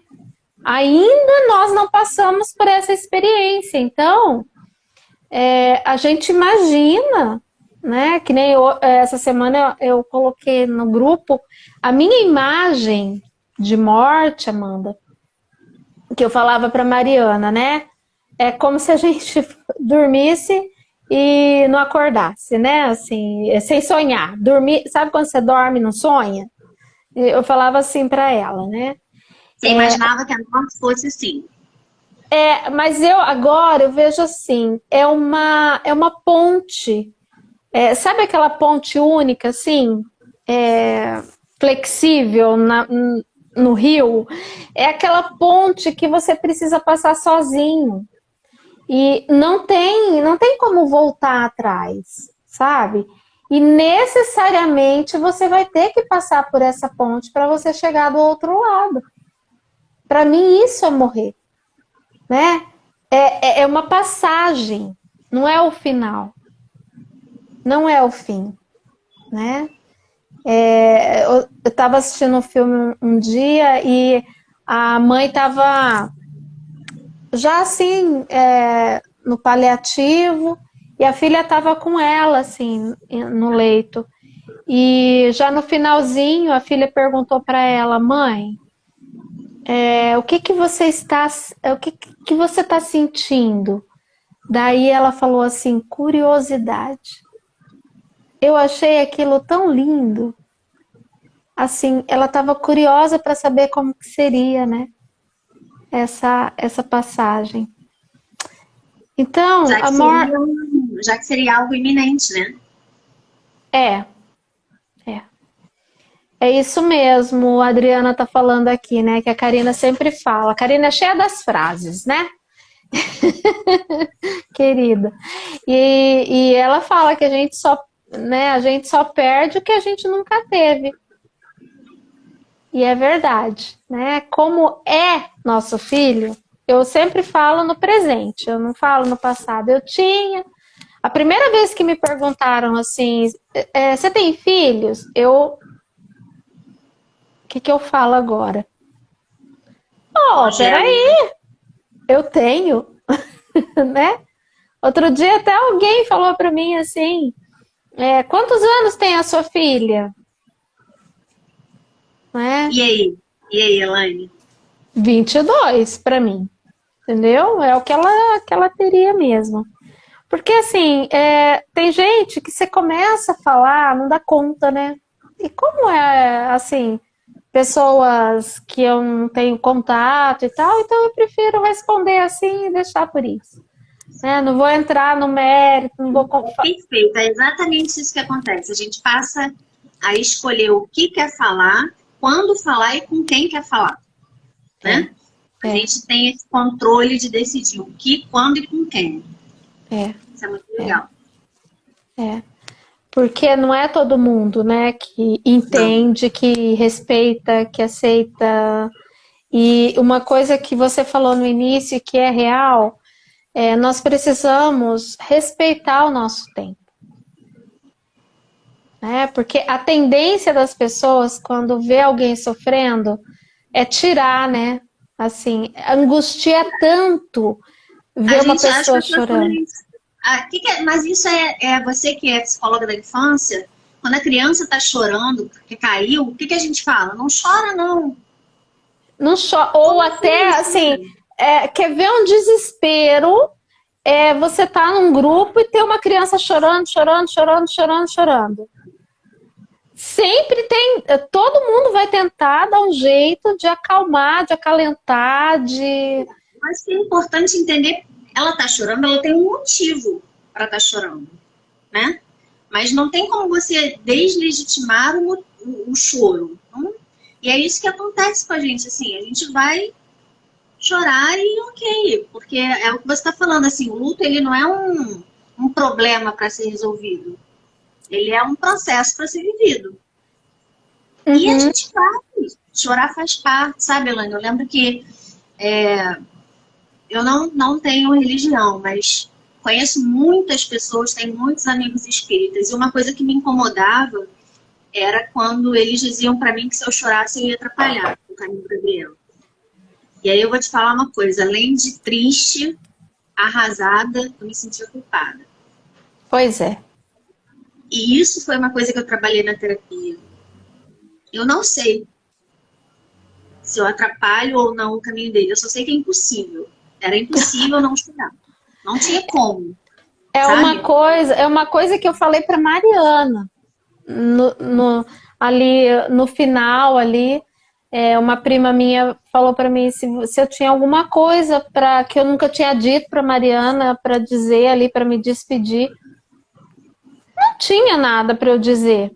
Ainda nós não passamos por essa experiência. Então, a gente imagina, né? Que nem essa semana eu coloquei no grupo a minha imagem de morte, Amanda, que eu falava para Mariana, né? É como se a gente dormisse e não acordasse, né? Assim, sem sonhar. Dormir, sabe quando você dorme e não sonha? Eu falava assim para ela, né? Você imaginava que a morte fosse assim? Mas agora eu vejo assim, é uma ponte. Sabe aquela ponte única, assim? Flexível no rio? É aquela ponte que você precisa passar sozinho. E não tem como voltar atrás, sabe? E necessariamente você vai ter que passar por essa ponte para você chegar do outro lado. Para mim, isso é morrer, né? É uma passagem, não é o final, não é o fim, né? Eu estava assistindo um filme um dia e a mãe estava já assim, no paliativo, e a filha estava com ela, assim, no leito. E já no finalzinho, a filha perguntou para ela, mãe, o que que você está, o que que você está sentindo? Daí ela falou assim, curiosidade. Eu achei aquilo tão lindo. Assim, ela estava curiosa para saber como que seria, né? Essa passagem. Então, Já que amor, seria, já que seria algo iminente, né? é, é. É isso mesmo, a Adriana tá falando aqui, né? Que a Karina sempre fala. A Karina é cheia das frases, né? Querida. E ela fala que a gente só, né, a gente só perde o que a gente nunca teve. E é verdade, né? Como é nosso filho, eu sempre falo no presente, eu não falo no passado. Eu tinha. A primeira vez que me perguntaram assim, você tem filhos? O que eu falo agora? Oh, Congela. peraí, eu tenho, né? Outro dia até alguém falou para mim assim, quantos anos tem a sua filha? Né? E aí? E aí, Elaine? 22 para mim, entendeu? É o que ela teria mesmo. Porque assim, tem gente que você começa a falar, não dá conta, né? E como é assim, pessoas que eu não tenho contato e tal, então eu prefiro responder assim e deixar por isso. Né? Não vou entrar no mérito, não vou. Perfeito, é exatamente isso que acontece. A gente passa a escolher o que quer falar, quando falar e com quem quer falar, né? A gente tem esse controle de decidir o que, quando e com quem. Isso é muito legal. Porque não é todo mundo, né, que Não. entende, que respeita, que aceita. E uma coisa que você falou no início que é real, nós precisamos respeitar o nosso tempo. Né? Porque a tendência das pessoas, quando vê alguém sofrendo, é tirar, né? Assim, angustia tanto ver uma As pessoa chorando. pessoas. Mas isso é você que é psicóloga da infância. Quando a criança está chorando porque caiu, o que a gente fala? Não chora, não. Não ou até, assim, quer ver um desespero, você tá num grupo e tem uma criança chorando, chorando, chorando, chorando, chorando. Sempre tem, todo mundo vai tentar dar um jeito de acalmar, de acalentar, de... Mas é importante entender, ela está chorando, ela tem um motivo para estar chorando, né? Mas não tem como você deslegitimar o choro. Não? E é isso que acontece com a gente, a gente vai chorar e ok, porque é o que você está falando, assim, o luto ele não é um problema para ser resolvido, ele é um processo para ser vivido. Uhum. E a gente vai, chorar faz parte, sabe, Elaine? Eu lembro que eu não tenho religião, mas conheço muitas pessoas, tenho muitos amigos espíritas, e uma coisa que me incomodava era quando eles diziam para mim que se eu chorasse eu ia atrapalhar o caminho do Gabriel. E aí eu vou te falar uma coisa, além de triste, arrasada, eu me sentia culpada. Pois é. E isso foi uma coisa que eu trabalhei na terapia. Eu não sei se eu atrapalho ou não o caminho dele, eu só sei que é impossível. Era impossível não chorar. Não tinha como. É uma coisa que eu falei para Mariana ali no final ali. Uma prima minha falou para mim se eu tinha alguma coisa para que eu nunca tinha dito para Mariana para dizer ali para me despedir. Não tinha nada para eu dizer.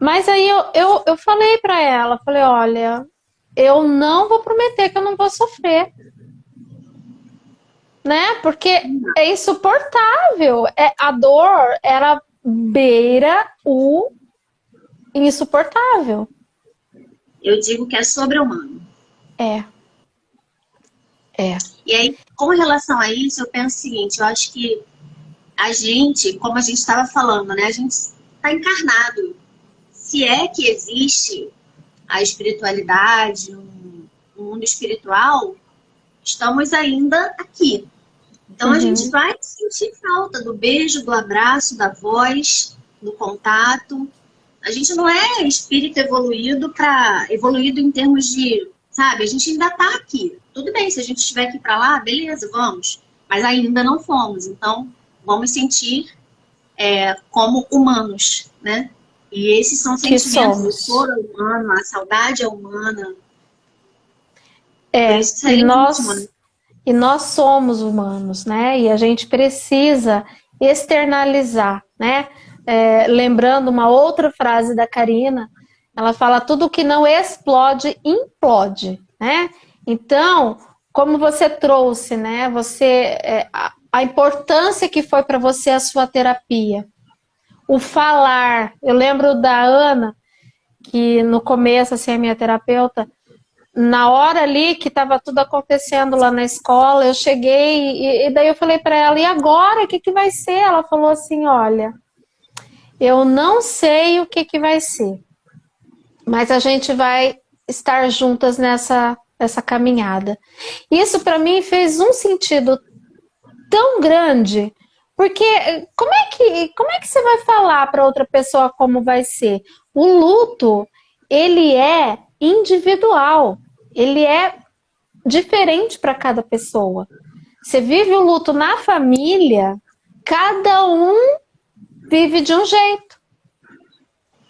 Mas aí eu falei para ela, falei, olha, eu não vou prometer que eu não vou sofrer. Né? Porque é insuportável. A dor era beira o insuportável. Eu digo que é sobre-humano. É. E aí, com relação a isso, eu penso o seguinte, eu acho que a gente, como a gente estava falando, né? A gente está encarnado. Se é que existe a espiritualidade, um mundo espiritual, estamos ainda aqui. Então a gente vai sentir falta do beijo, do abraço, da voz, do contato. A gente não é espírito evoluído em termos de, sabe, a gente ainda está aqui. Tudo bem, se a gente estiver aqui para lá, beleza, vamos. Mas ainda não fomos, então vamos sentir como humanos, né? E esses são sentimentos, o choro é humano, a saudade é humana. Por isso seria íntimo, né? E nós somos humanos, né? E a gente precisa externalizar, né? Lembrando uma outra frase da Karina, ela fala: tudo que não explode, implode, né? Então, como você trouxe, né? A importância que foi para você a sua terapia, o falar. Eu lembro da Ana, que no começo, assim, a minha terapeuta, na hora ali que estava tudo acontecendo lá na escola, eu cheguei e daí eu falei para ela: e agora, o que vai ser? Ela falou assim: olha, eu não sei o que vai ser, mas a gente vai estar juntas nessa caminhada. Isso para mim fez um sentido tão grande, porque como é que você vai falar para outra pessoa como vai ser? O luto, ele é individual, ele é diferente para cada pessoa. Você vive o luto na família, cada um vive de um jeito.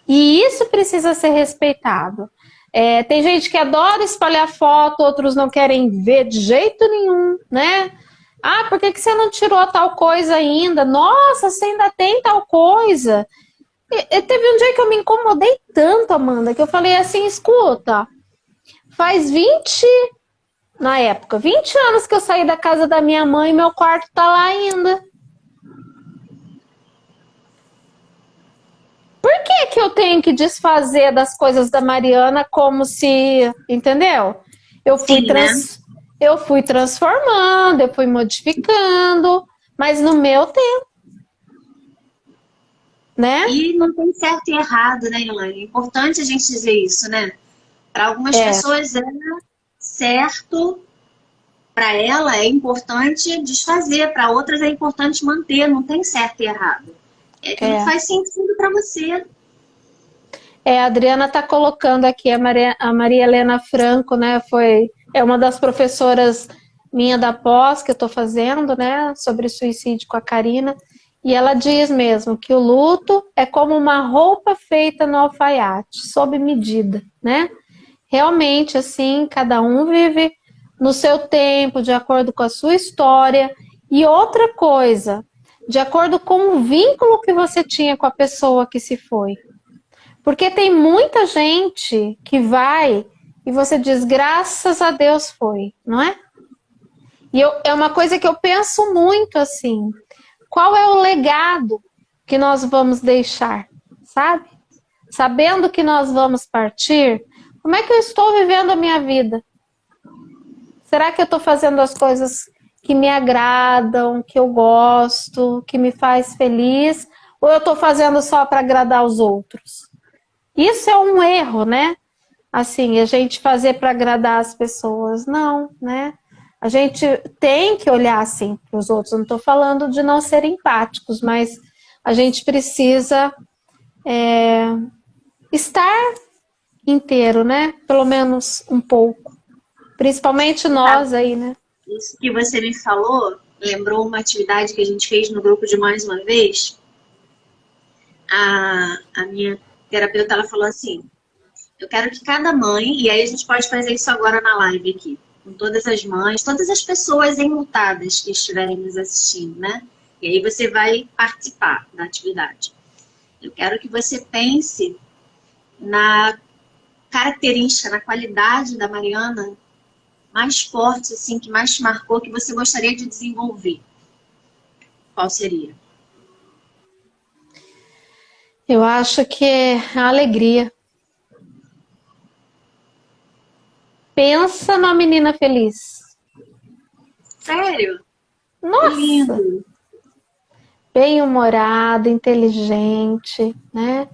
E isso precisa ser respeitado. Tem gente que adora espalhar foto, outros não querem ver de jeito nenhum, né? Ah, por que você não tirou tal coisa ainda? Nossa, você ainda tem tal coisa. E teve um dia que eu me incomodei tanto, Amanda, que eu falei assim: escuta, faz 20 anos que eu saí da casa da minha mãe e meu quarto tá lá ainda. Por que eu tenho que desfazer das coisas da Mariana como se, entendeu? Eu fui transformando, eu fui modificando, mas no meu tempo, né? E não tem certo e errado, né, Elaine? É importante a gente dizer isso, né? Para algumas pessoas é certo, para ela é importante desfazer, para outras é importante manter, não tem certo e errado. É aquilo que faz sentido para você. A Adriana está colocando aqui a Maria Helena Franco, né? É uma das professoras minha da pós que eu estou fazendo, né? Sobre suicídio com a Karina. E ela diz mesmo que o luto é como uma roupa feita no alfaiate, sob medida, né? Realmente, assim, cada um vive no seu tempo, de acordo com a sua história. E outra coisa, de acordo com o vínculo que você tinha com a pessoa que se foi. Porque tem muita gente que vai e você diz: graças a Deus foi, não é? E é uma coisa que eu penso muito assim: qual é o legado que nós vamos deixar, sabe? Sabendo que nós vamos partir, como é que eu estou vivendo a minha vida? Será que eu estou fazendo as coisas que me agradam, que eu gosto, que me faz feliz? Ou eu estou fazendo só para agradar os outros? Isso é um erro, né? Assim, a gente fazer para agradar as pessoas. Não, né? A gente tem que olhar assim para os outros. Eu não estou falando de não ser empáticos, mas a gente precisa estar inteiro, né? Pelo menos um pouco. Principalmente nós aí, né? Isso que você me falou lembrou uma atividade que a gente fez no grupo de mais uma vez. A minha terapeuta, ela falou assim: eu quero que cada mãe, e aí a gente pode fazer isso agora na live aqui, com todas as mães, todas as pessoas enlutadas que estiverem nos assistindo, né? E aí você vai participar da atividade. Eu quero que você pense na característica, na qualidade da Mariana mais forte, assim, que mais te marcou, que você gostaria de desenvolver. Qual seria? Eu acho que é a alegria. Pensa numa menina feliz. Sério? Que Nossa, lindo. bem-humorada, inteligente, né?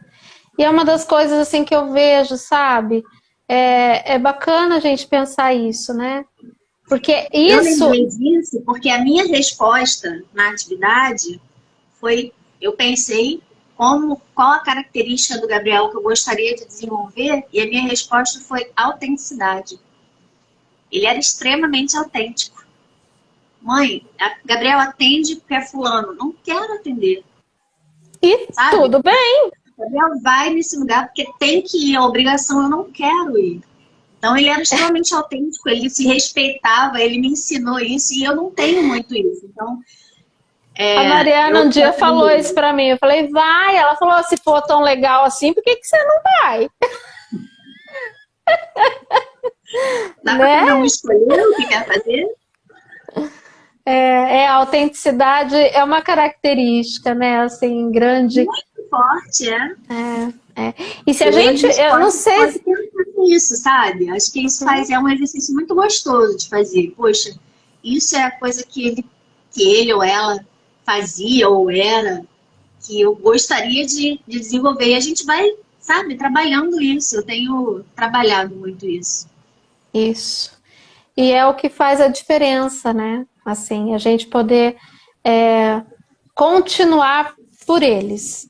E é uma das coisas assim que eu vejo, sabe? É bacana a gente pensar isso, né? Porque Eu isso, lembrei disso porque a minha resposta na atividade foi, eu pensei qual a característica do Gabriel que eu gostaria de desenvolver, e a minha resposta foi autenticidade. Ele era extremamente autêntico. Mãe, Gabriel atende porque é fulano. Não quero atender, e sabe? tudo bem. Gabriel vai nesse lugar porque tem que ir, a obrigação eu não quero ir. Então ele era extremamente autêntico, ele se respeitava, ele me ensinou isso e eu não tenho muito isso. Então, A Mariana um eu dia penso falou isso nele. pra mim. Eu falei, vai. Ela falou, se for tão legal assim, por que que você não vai? Dá para Né? cada um escolher o que quer fazer? A autenticidade é uma característica, né? Assim, grande. Muito forte, é. É. E se E a aí a gente, gente eu não sei, pode pensar nisso, sabe? Acho que isso é um exercício muito gostoso de fazer. Poxa, isso é a coisa que ele ou ela fazia ou era, que eu gostaria de desenvolver. E a gente vai, sabe, trabalhando isso. Eu tenho trabalhado muito isso. isso. E é o que faz a diferença, né? Assim, a gente poder continuar por eles,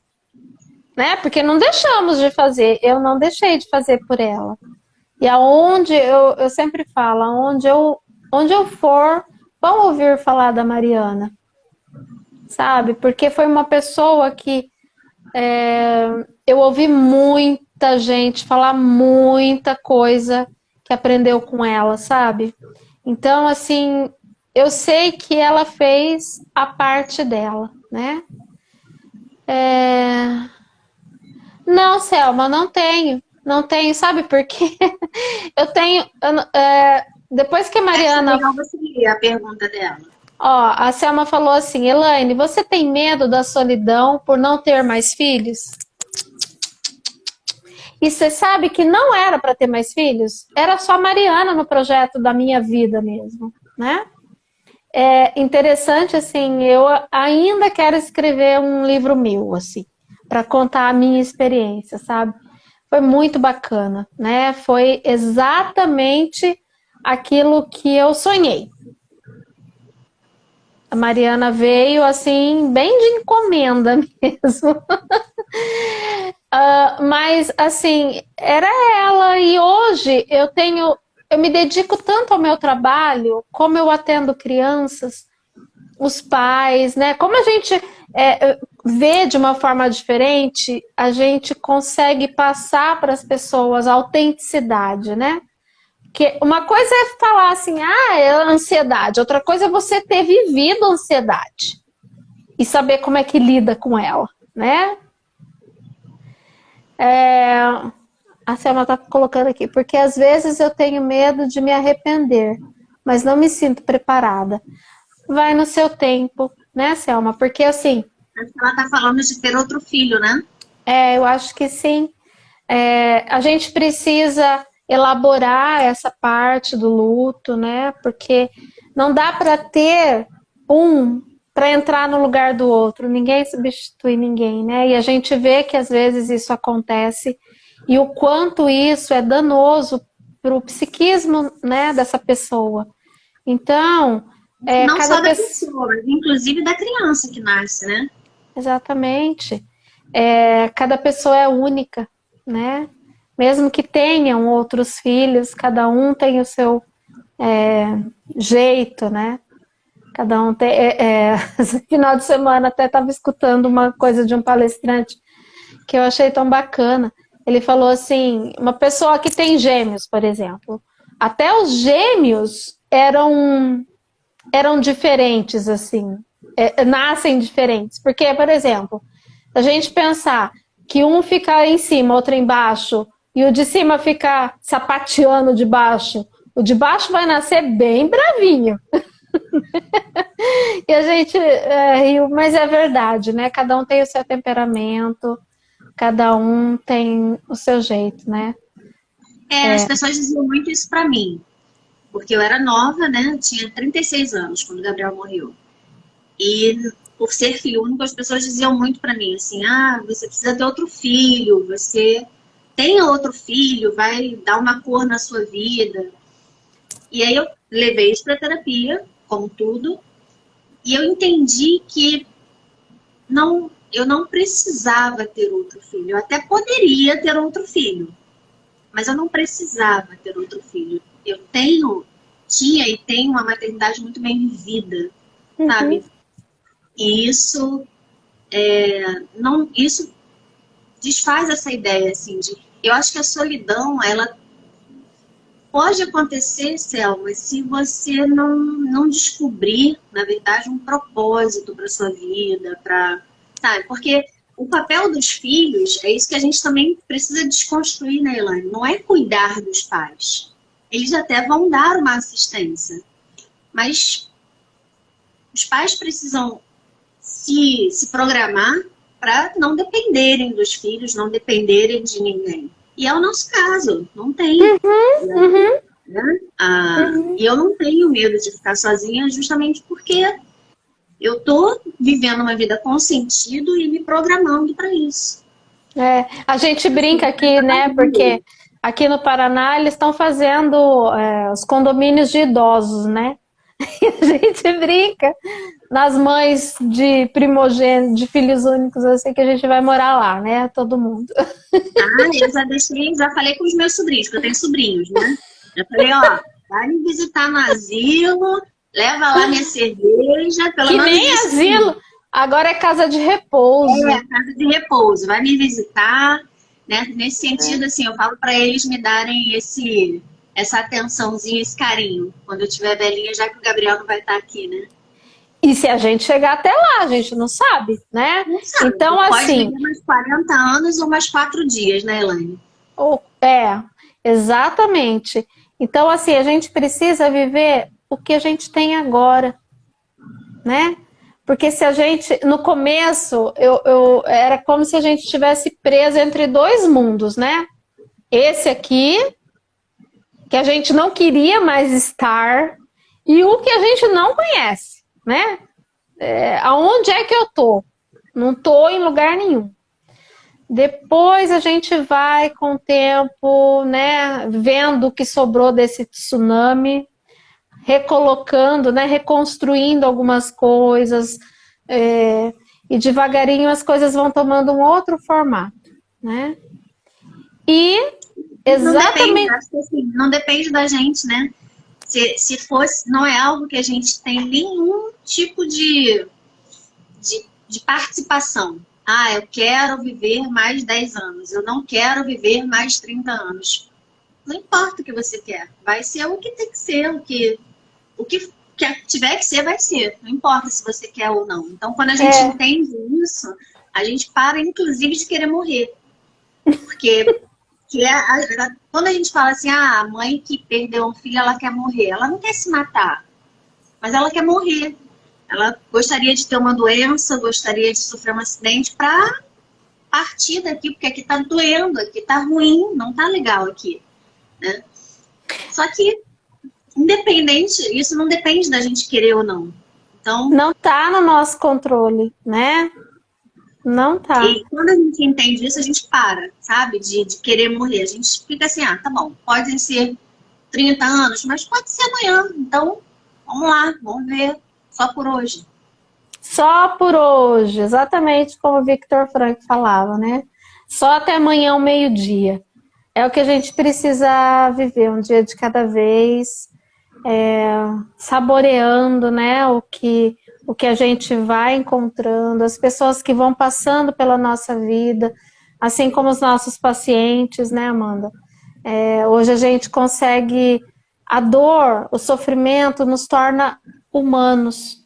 né? Porque não deixamos de fazer, eu não deixei de fazer por ela. E aonde eu sempre falo, onde eu for, vão ouvir falar da Mariana, sabe? Porque foi uma pessoa que eu ouvi muita gente falar muita coisa que aprendeu com ela, sabe? Então, assim, eu sei que ela fez a parte dela, né? Não, Selma, não tenho. Não tenho, sabe por quê? Eu tenho. Depois que a Deve ser Mariana. legal você ler a pergunta dela. Ó, a Selma falou assim: Elaine, você tem medo da solidão por não ter mais filhos? E você sabe que não era para ter mais filhos? Era só a Mariana no projeto da minha vida mesmo, né? É interessante, assim, eu ainda quero escrever um livro meu, assim, para contar a minha experiência, sabe? Foi muito bacana, né? Foi exatamente aquilo que eu sonhei. A Mariana veio, assim, bem de encomenda mesmo. Mas, assim, era ela. E hoje eu me dedico tanto ao meu trabalho, como eu atendo crianças, os pais, né? Como a gente vê de uma forma diferente, a gente consegue passar para as pessoas a autenticidade, né? Porque uma coisa é falar assim, é ansiedade, outra coisa é você ter vivido ansiedade e saber como é que lida com ela, né? A Selma está colocando aqui, porque às vezes eu tenho medo de me arrepender, mas não me sinto preparada. Vai no seu tempo, né, Selma? Porque assim, Acho que ela está falando de ter outro filho, né? eu acho que sim. A gente precisa elaborar essa parte do luto, né? Porque não dá para ter um para entrar no lugar do outro. Ninguém substitui ninguém, né? E a gente vê que às vezes isso acontece e o quanto isso é danoso para o psiquismo, né, dessa pessoa. Então, Não cada só da pessoa. pessoa, mas inclusive da criança que nasce, né? Exatamente. Cada pessoa é única, né? Mesmo que tenham outros filhos, cada um tem o seu jeito, né? Cada um tem. Esse final de semana até estava escutando uma coisa de um palestrante que eu achei tão bacana. Ele falou assim: uma pessoa que tem gêmeos, por exemplo, até os gêmeos eram diferentes, assim, nascem diferentes. Porque, por exemplo, se a gente pensar que um fica em cima, outro embaixo, e o de cima fica sapateando de baixo, o de baixo vai nascer bem bravinho. E a gente riu, mas é verdade, né? Cada um tem o seu temperamento, cada um tem o seu jeito, né? As pessoas diziam muito isso pra mim, porque eu era nova, né? Eu tinha 36 anos quando o Gabriel morreu. E por ser filho único, as pessoas diziam muito pra mim, assim, você precisa ter outro filho, você tenha outro filho, vai dar uma cor na sua vida. E aí eu levei isso pra terapia, como tudo, e eu entendi que eu não precisava ter outro filho. Eu até poderia ter outro filho, mas eu não precisava ter outro filho. Eu tinha e tenho uma maternidade muito bem vivida, sabe? E isso desfaz essa ideia, assim, eu acho que a solidão, ela pode acontecer, Selma, se você não descobrir, na verdade, um propósito para sua vida, sabe? Porque o papel dos filhos é isso que a gente também precisa desconstruir, né, Elaine? Não é cuidar dos pais. Eles até vão dar uma assistência, mas os pais precisam se programar para não dependerem dos filhos, não dependerem de ninguém. E é o nosso caso, não tem. Né? E eu não tenho medo de ficar sozinha justamente porque eu tô vivendo uma vida com sentido e me programando para isso. A gente brinca aqui, né? Porque aqui no Paraná eles estão fazendo os condomínios de idosos, né? E a gente brinca nas mães de primogênitos, de filhos únicos, assim, que a gente vai morar lá, né? Todo mundo. Eu já falei com os meus sobrinhos, porque eu tenho sobrinhos, né? Eu falei, vai me visitar no asilo, leva lá minha cerveja, pelo menos. Que nem asilo, agora é casa de repouso. Casa de repouso, vai me visitar, né? Nesse sentido, assim, eu falo para eles me darem essa atençãozinha, esse carinho, quando eu tiver velhinha, já que o Gabriel não vai estar aqui, né? E se a gente chegar até lá, a gente não sabe, né? Não sabe. Então, pode assim... viver mais 40 anos ou mais 4 dias, né, Elaine? Exatamente. Então, assim, a gente precisa viver o que a gente tem agora, né? Porque se a gente, no começo, era como se a gente estivesse preso entre dois mundos, né? Esse aqui, que a gente não queria mais estar, e o que a gente não conhece, né? Aonde é que eu tô? Não tô em lugar nenhum. Depois a gente vai com o tempo, né, vendo o que sobrou desse tsunami, recolocando, né, reconstruindo algumas coisas, e devagarinho as coisas vão tomando um outro formato, né? E exatamente... Não depende da gente, né? Se fosse, não é algo que a gente tem nenhum tipo de participação. Eu quero viver mais 10 anos, eu não quero viver mais 30 anos. Não importa o que você quer, vai ser o que tem que ser, o que tiver que ser, vai ser. Não importa se você quer ou não. Então, quando a gente entende isso, a gente para, inclusive, de querer morrer. Porque quando a gente fala assim, a mãe que perdeu um filho, ela quer morrer. Ela não quer se matar, mas ela quer morrer. Ela gostaria de ter uma doença, gostaria de sofrer um acidente para partir daqui, porque aqui tá doendo, aqui tá ruim, não tá legal aqui, né? Só que, isso não depende da gente querer ou não. Então, não tá no nosso controle, né? Não tá. E quando a gente entende isso, a gente para, sabe? De querer morrer. A gente fica assim, tá bom, pode ser 30 anos, mas pode ser amanhã. Então, vamos lá, vamos ver. Só por hoje. Só por hoje, exatamente como o Viktor Frankl falava, né? Só até amanhã, ao meio-dia. É o que a gente precisa viver, um dia de cada vez, saboreando, né? O que a gente vai encontrando, as pessoas que vão passando pela nossa vida, assim como os nossos pacientes, né, Amanda? Hoje a gente consegue, a dor, o sofrimento nos torna humanos,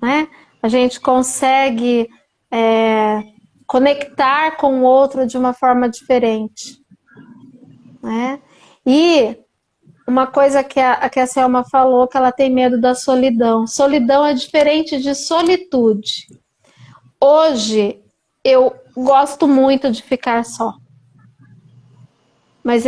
né? A gente consegue conectar com o outro de uma forma diferente, né? E uma coisa que a Selma falou, que ela tem medo da solidão. Solidão é diferente de solitude. Hoje, eu gosto muito de ficar só. Mas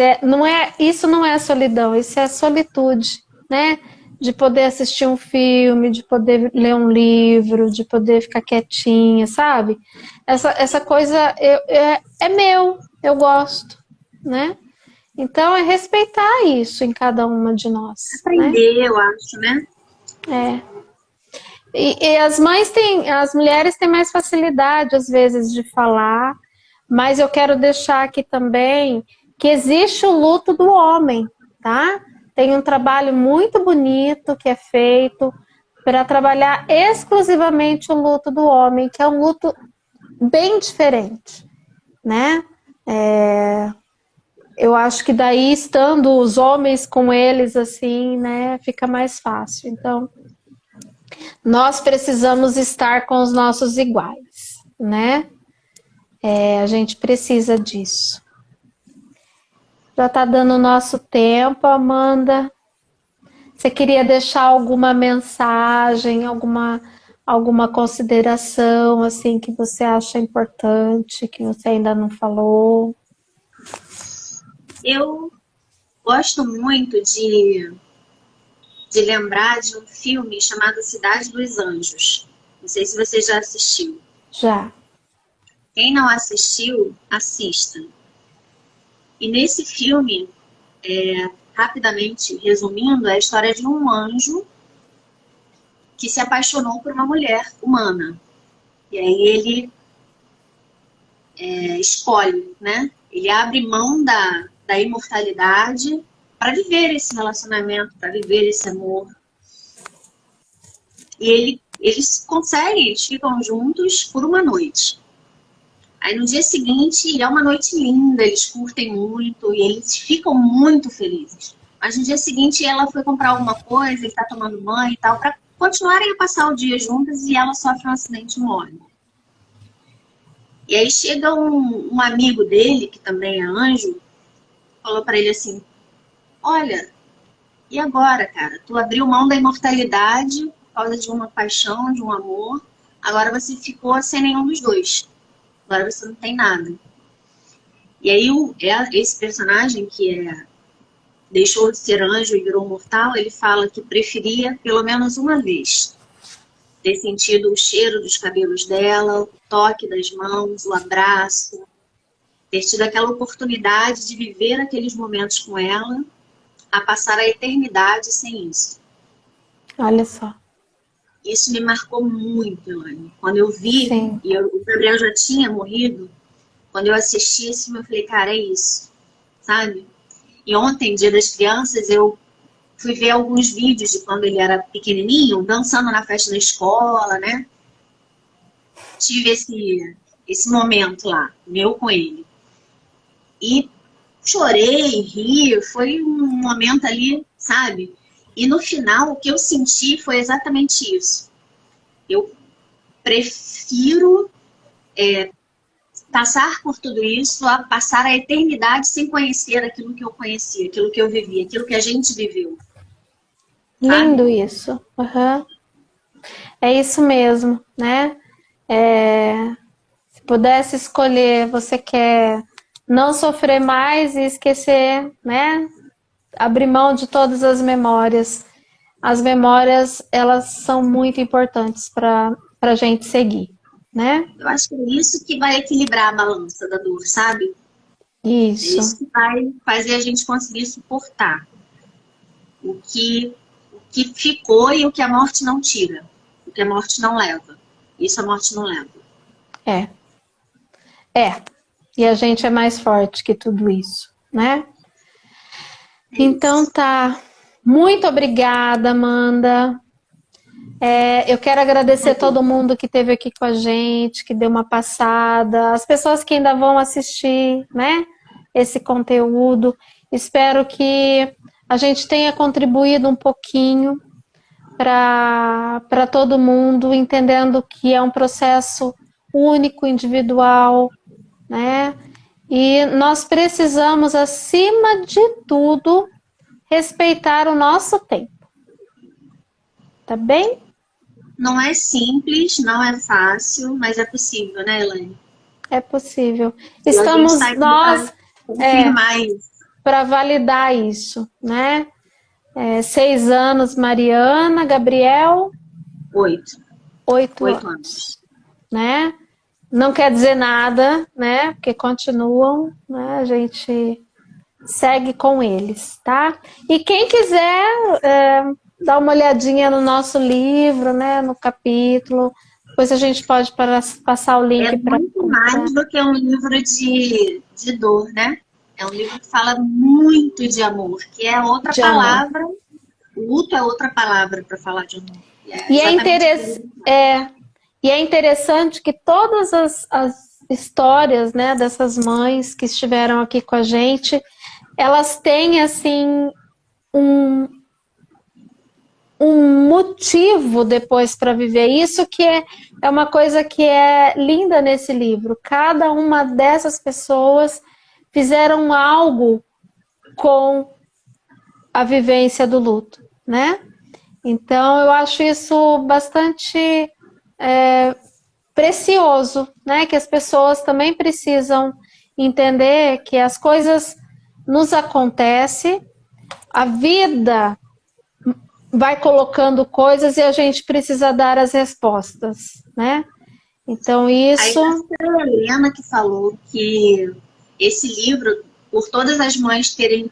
isso não é solidão, isso é solitude, né? De poder assistir um filme, de poder ler um livro, de poder ficar quietinha, sabe? Essa coisa é meu, eu gosto, né? Então é respeitar isso em cada uma de nós. Aprender, né? Eu acho, né? E as mulheres têm mais facilidade, às vezes, de falar, mas eu quero deixar aqui também que existe o luto do homem, tá? Tem um trabalho muito bonito que é feito para trabalhar exclusivamente o luto do homem, que é um luto bem diferente, né? Eu acho que daí, estando os homens com eles, assim, né, fica mais fácil. Então, nós precisamos estar com os nossos iguais, né? A gente precisa disso. Já está dando o nosso tempo, Amanda. Você queria deixar alguma mensagem, alguma consideração, assim, que você acha importante, que você ainda não falou? Eu gosto muito de lembrar de um filme chamado Cidade dos Anjos. Não sei se você já assistiu. Já. Quem não assistiu, assista. E nesse filme, rapidamente resumindo, é a história de um anjo que se apaixonou por uma mulher humana. E aí ele escolhe, né? Ele abre mão da imortalidade para viver esse relacionamento, para viver esse amor. E eles conseguem, eles ficam juntos por uma noite. Aí no dia seguinte, é uma noite linda, eles curtem muito e eles ficam muito felizes. Mas no dia seguinte ela foi comprar alguma coisa, ele está tomando banho e tal, para continuarem a passar o dia juntas, e ela sofre um acidente e morre. E aí chega um amigo dele, que também é anjo, falou para ele assim: olha, e agora, cara? Tu abriu mão da imortalidade por causa de uma paixão, de um amor, agora você ficou sem nenhum dos dois. Agora você não tem nada. E aí esse personagem que deixou de ser anjo e virou mortal, ele fala que preferia pelo menos uma vez ter sentido o cheiro dos cabelos dela, o toque das mãos, o abraço, ter tido aquela oportunidade de viver aqueles momentos com ela, a passar a eternidade sem isso. Olha só. Isso me marcou muito, Elaine. Quando eu vi, Sim. e o Gabriel já tinha morrido, quando eu assisti esse filme, eu falei, cara, é isso, sabe? E ontem, Dia das Crianças, eu fui ver alguns vídeos de quando ele era pequenininho, dançando na festa da escola, né? Tive esse momento lá, meu com ele. E chorei, ri, foi um momento ali, sabe? E no final, o que eu senti foi exatamente isso. Eu prefiro passar por tudo isso a passar a eternidade sem conhecer aquilo que eu conheci, aquilo que eu vivi, aquilo que a gente viveu. Lindo isso. Uhum. É isso mesmo, né? Se pudesse escolher, você quer não sofrer mais e esquecer, né? Abrir mão de todas as memórias. As memórias, elas são muito importantes para a gente seguir, né? Eu acho que é isso que vai equilibrar a balança da dor, sabe? Isso. É isso que vai fazer a gente conseguir suportar o que ficou e o que a morte não tira, o que a morte não leva. Isso a morte não leva. E a gente é mais forte que tudo isso, né? Então tá. Muito obrigada, Amanda. Eu quero agradecer todo mundo que esteve aqui com a gente, que deu uma passada, as pessoas que ainda vão assistir, né, esse conteúdo. Espero que a gente tenha contribuído um pouquinho para todo mundo, entendendo que é um processo único, individual, né? E nós precisamos, acima de tudo, respeitar o nosso tempo. Tá bem? Não é simples, não é fácil, mas é possível, né, Elaine? É possível. E a gente Estamos está indo nós para confirmar isso. para validar isso, né? 6 anos, Mariana, Gabriel, 8. 8 8 anos, anos. né? Não quer dizer nada, né? Porque continuam, né? A gente segue com eles, tá? E quem quiser dar uma olhadinha no nosso livro, né? No capítulo, depois a gente pode passar o link É para muito comprar. mais do que um livro de dor, né? É um livro que fala muito de amor, que é outra De amor. palavra. Luto é outra palavra para falar de amor. E Exatamente isso. e é interessante que todas as histórias, né, dessas mães que estiveram aqui com a gente, elas têm, assim, um motivo depois para viver. Isso que é uma coisa que é linda nesse livro. Cada uma dessas pessoas fizeram algo com a vivência do luto, né? Então, eu acho isso bastante precioso, né? Que as pessoas também precisam entender que as coisas nos acontecem, a vida vai colocando coisas e a gente precisa dar as respostas, né? Então, Aí isso... foi a Helena que falou que esse livro, por todas as mães terem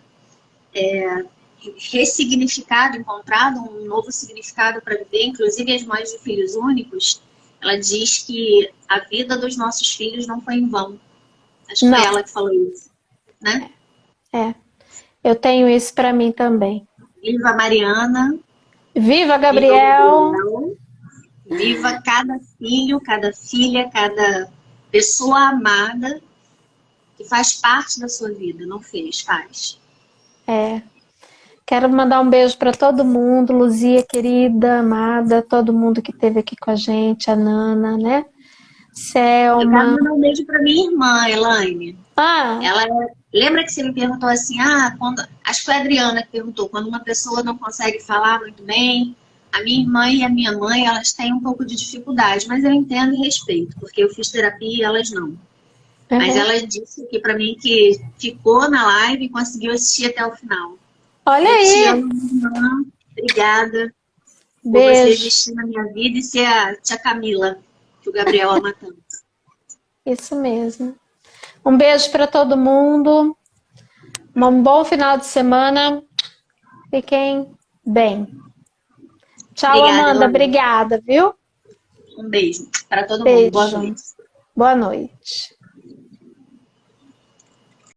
ressignificado, encontrado um novo significado para viver, inclusive as mães de filhos únicos, ela diz que a vida dos nossos filhos não foi em vão. Acho que Não. foi ela que falou isso, né? Eu tenho isso para mim também. Viva Mariana, Viva, viva Gabriel! Gabriel, viva cada filho, cada filha, cada pessoa amada que faz parte da sua vida, não faz. Quero mandar um beijo para todo mundo, Luzia, querida, amada, todo mundo que esteve aqui com a gente, a Nana, né? Eu quero Selma. mandar um beijo para minha irmã, Elaine. Ah, Ela lembra que você me perguntou assim, acho que foi a Adriana que perguntou, quando uma pessoa não consegue falar muito bem, a minha irmã e a minha mãe, elas têm um pouco de dificuldade, mas eu entendo e respeito, porque eu fiz terapia e elas não. Mas ela disse aqui para mim que ficou na live e conseguiu assistir até o final. olha Eu te aí. amo, minha irmã. Obrigada por você Beijo. existir na minha vida e ser a tia Camila, que o Gabriel ama tanto. Isso mesmo. Um beijo para todo mundo. Um bom final de semana. Fiquem bem. Tchau, Obrigada, Amanda. Elaine. Obrigada, viu? Um beijo para todo mundo. Beijo. Boa noite. Boa noite.